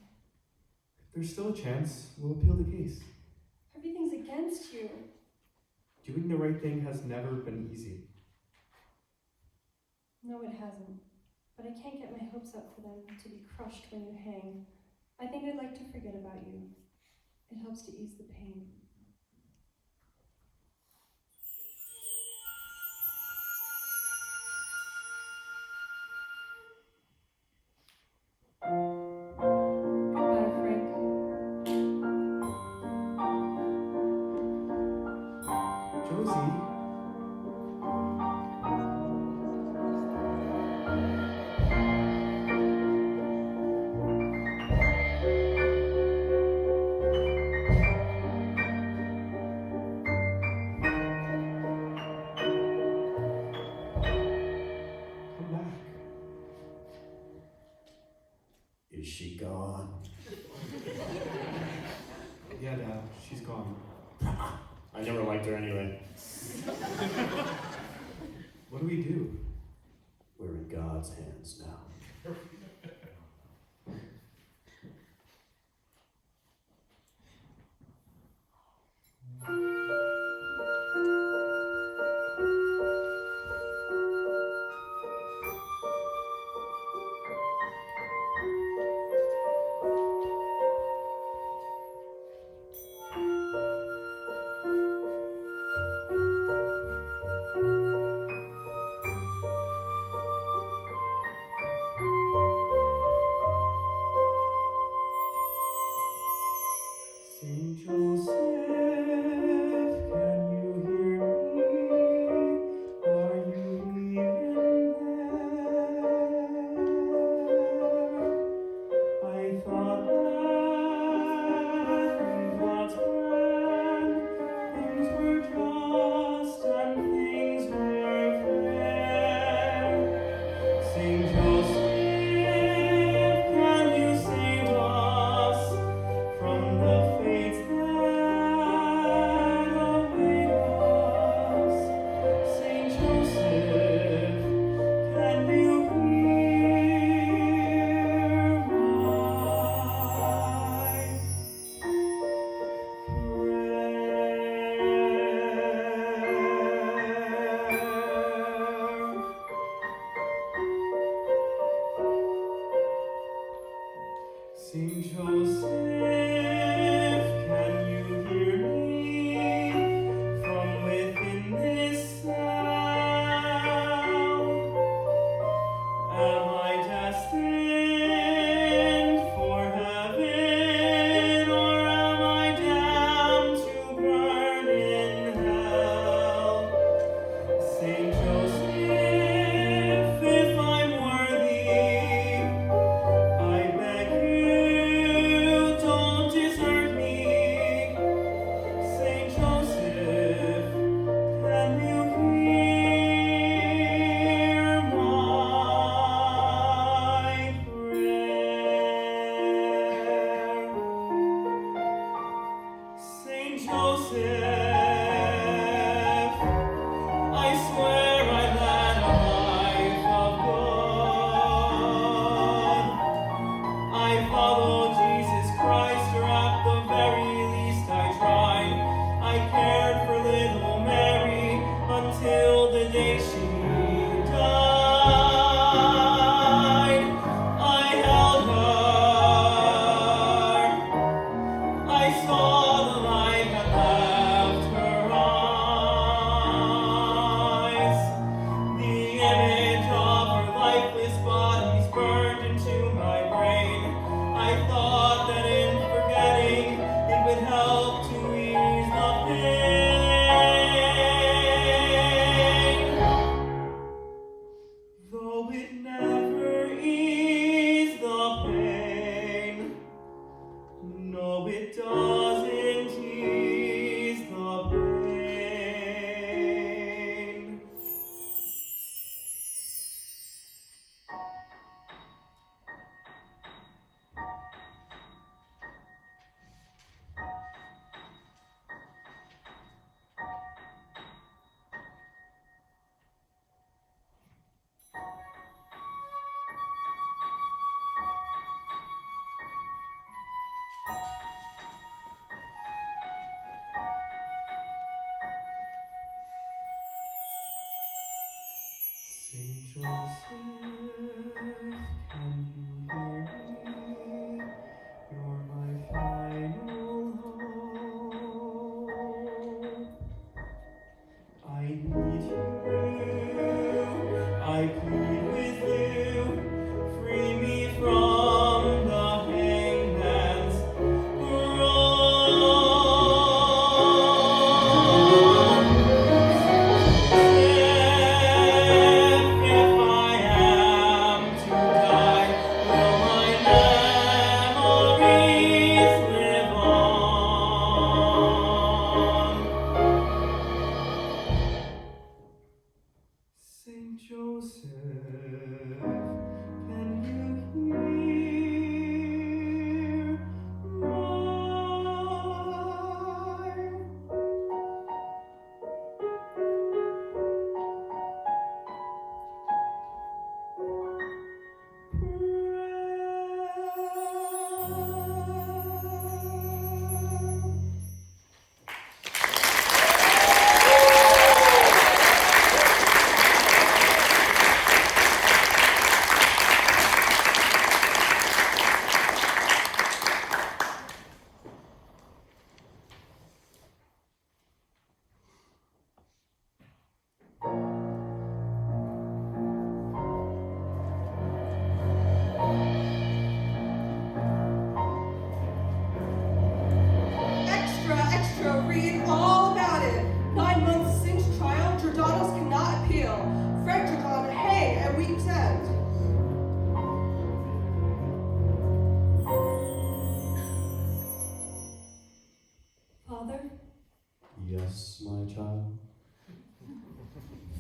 Speaker 3: There's still a chance. We'll appeal the case.
Speaker 5: Everything's against you.
Speaker 3: Doing the right thing has never been easy.
Speaker 5: No, it hasn't. But I can't get my hopes up for them to be crushed when you hang. I think I'd like to forget about you. It helps to ease the pain. Goodbye, Frank.
Speaker 3: Josie? Come back.
Speaker 9: Is she gone?
Speaker 3: Yeah, Dad, she's gone.
Speaker 9: I never liked her anyway.
Speaker 3: What do we do?
Speaker 9: We're in God's hands now.
Speaker 2: till the day she died. I held her. I saw the light that left her eyes. The image of her lifeless bodies burned into my brain. I thought that in forgetting it would help to ease the pain. Though it never eased the pain. No, it doesn't ease the pain. Saint Joseph, can you hear me? You're my final hope. I need you. I plead with you. Free me from the hangman's rope. If I am to die, will my memories live on? Saint Joseph, can you hear
Speaker 7: Extra, extra, read all about it. 9 months since trial, Jordanos cannot appeal. Frank Jordano hanged at week's end.
Speaker 5: Father,
Speaker 9: Yes, my child.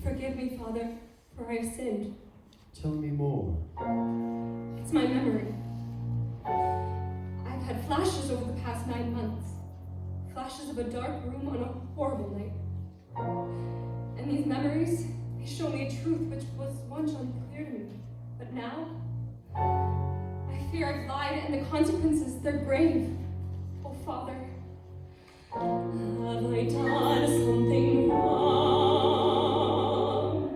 Speaker 5: forgive me, Father, for I have sinned.
Speaker 9: Tell me more.
Speaker 5: It's my memory. I've had flashes over the past 9 months. Flashes of a dark room on a horrible night. And these memories, they show me a truth which was once unclear to me. But now, I fear I've lied and the consequences, they're grave. Oh, Father, have I done something wrong?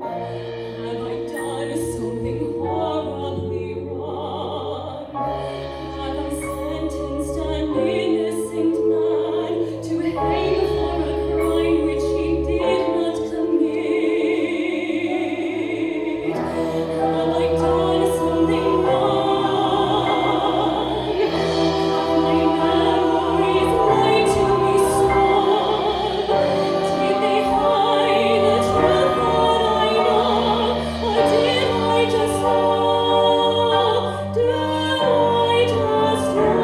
Speaker 5: Have I done something horribly wrong? Have I sentenced an innocent man to hang for a crime which he did not commit? Have I done something wrong? Have my memories lied to me so? Did they hide the truth that I know? Or did I just know? Did I just know?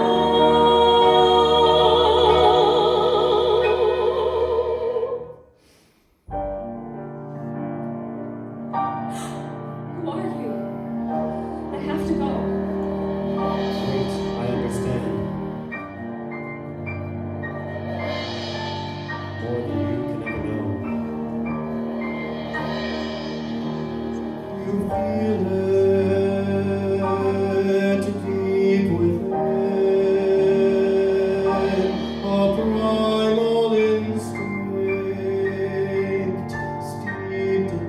Speaker 5: Who are you? I have to go.
Speaker 9: Wait, I understand. More than you can ever know. You feel it deep within, a primal instinct steeped in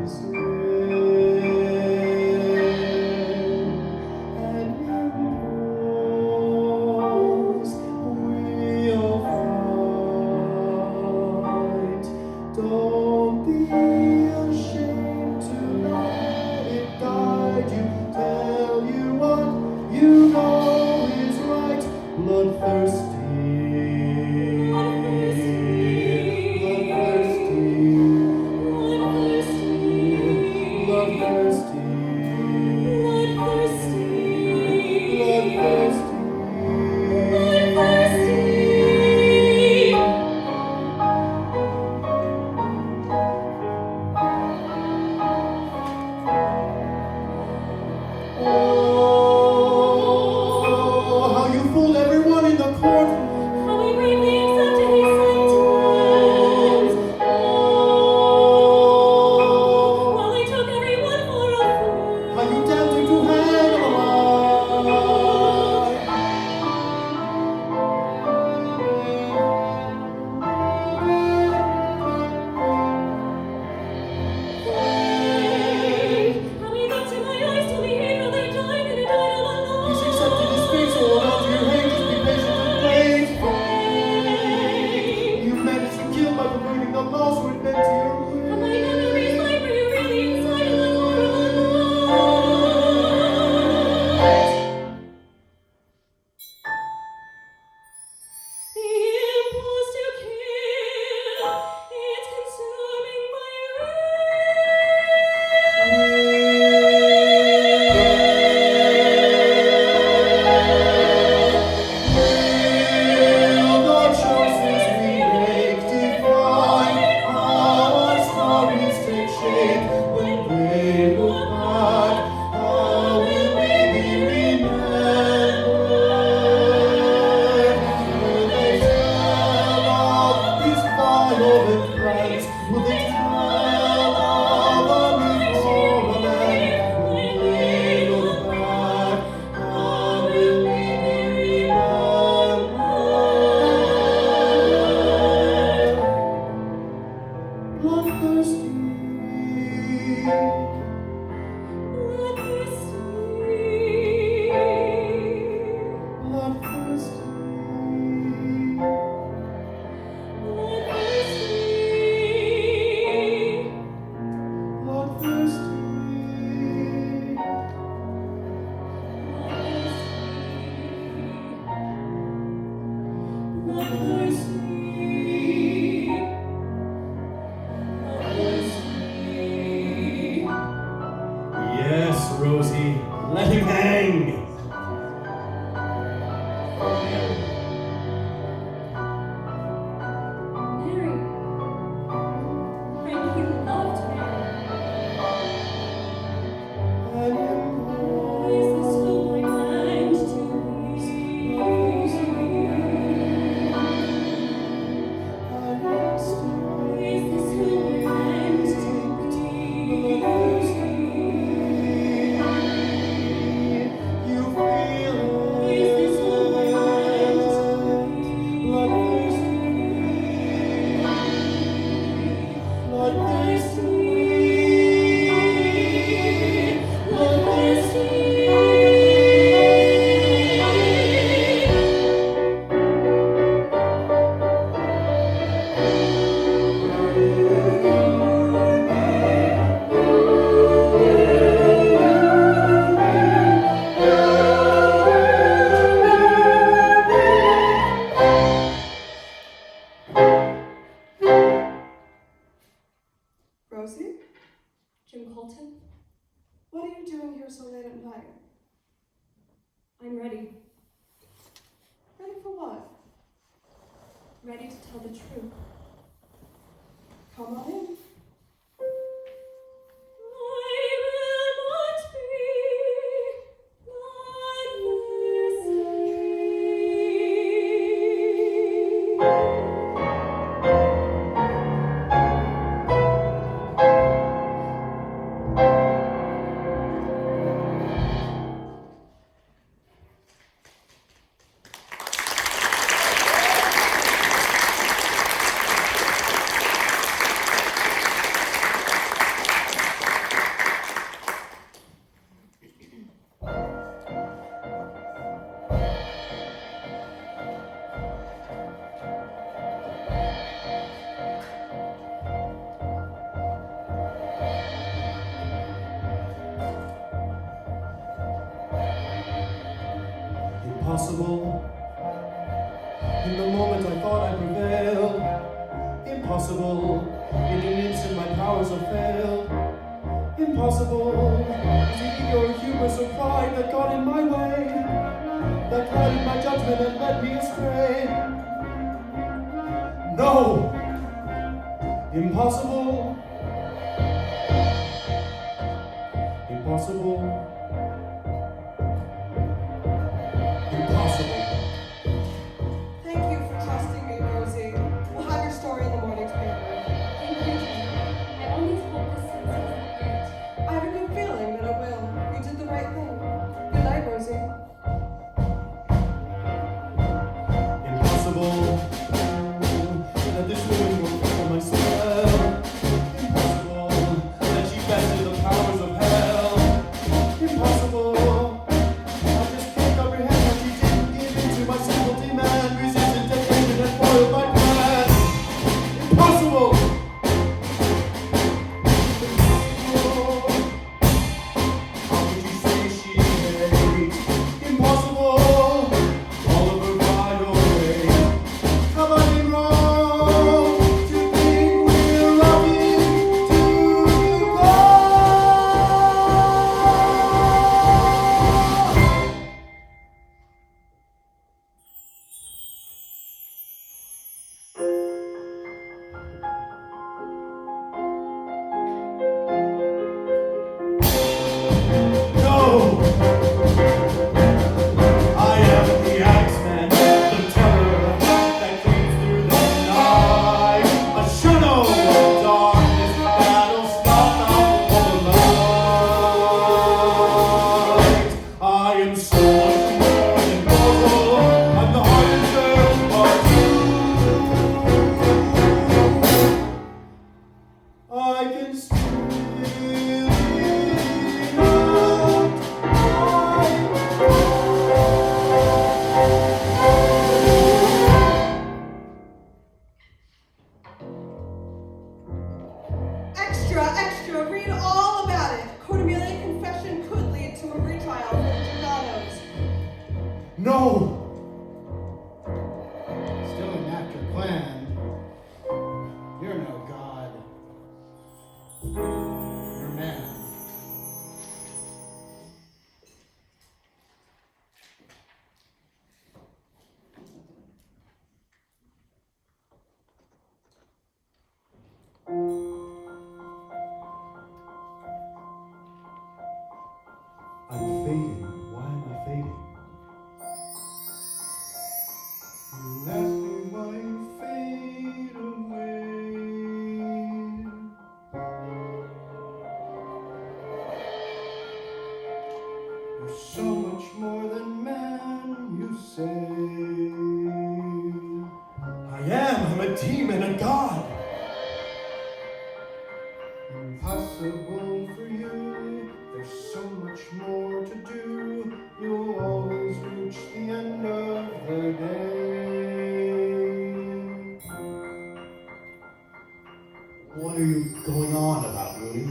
Speaker 9: we look back, how will we be remembered? Will they tell of these violent crimes? Will they tell of a before land? When we look back, how will we be remembered? Bloodthirsty, yes, Rosie, let him hang.
Speaker 10: Mary. Frank, he loved Mary. Is this who I meant to be? Is this who I meant to be?
Speaker 9: You feel it.
Speaker 10: Is this who I meant to be?
Speaker 7: Rosie,
Speaker 10: Jim Colton,
Speaker 7: what are you doing here so late at night?
Speaker 10: I'm ready.
Speaker 7: Ready for what?
Speaker 10: Ready to tell the truth.
Speaker 7: Come on in.
Speaker 10: I will not be
Speaker 9: Impossible. In the moment I thought I prevailed. Impossible. In an instant my powers have failed. Impossible. To eat your hubris or pride that got in my way, that clouded my judgment and led me astray. No. Impossible. Impossible. Impossible.
Speaker 7: Thank you for trusting me, Rosie. We'll have your story in the morning's paper.
Speaker 10: Thank you, Jim. I always hope this sense isn't it.
Speaker 7: I have a good feeling that it will. You did the right thing. Good night, Rosie.
Speaker 9: Impossible that this woman will follow my spell. Impossible that she fed to the powers of hell. Impossible fading? Why am I fading? You ask me why you fade away. You're so much more than man, you say. I'm a demon, a god. Impossible for you, there's so much more to do. You'll always reach the end of the day. What are you going on about, Mooney?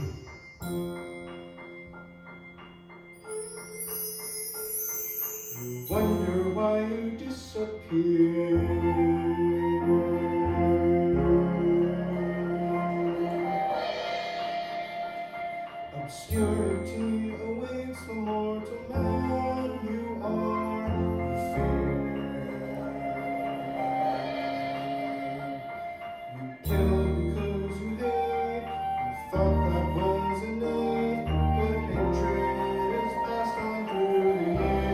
Speaker 9: You wonder why you disappear. Obscurity awaits the mortal man you are. You fear. You kill because you hate. You thought that was innate, but hatred is passed on through the years.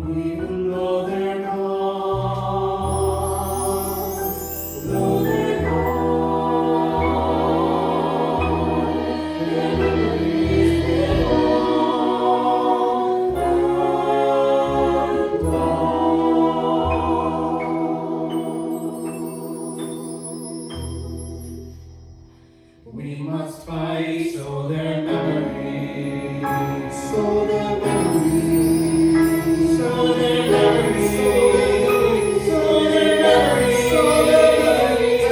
Speaker 2: Even though they're gone, though they're gone, their memories live on and on. We must fight so their memories, so their memories, so their memories, so their memories, so their memories,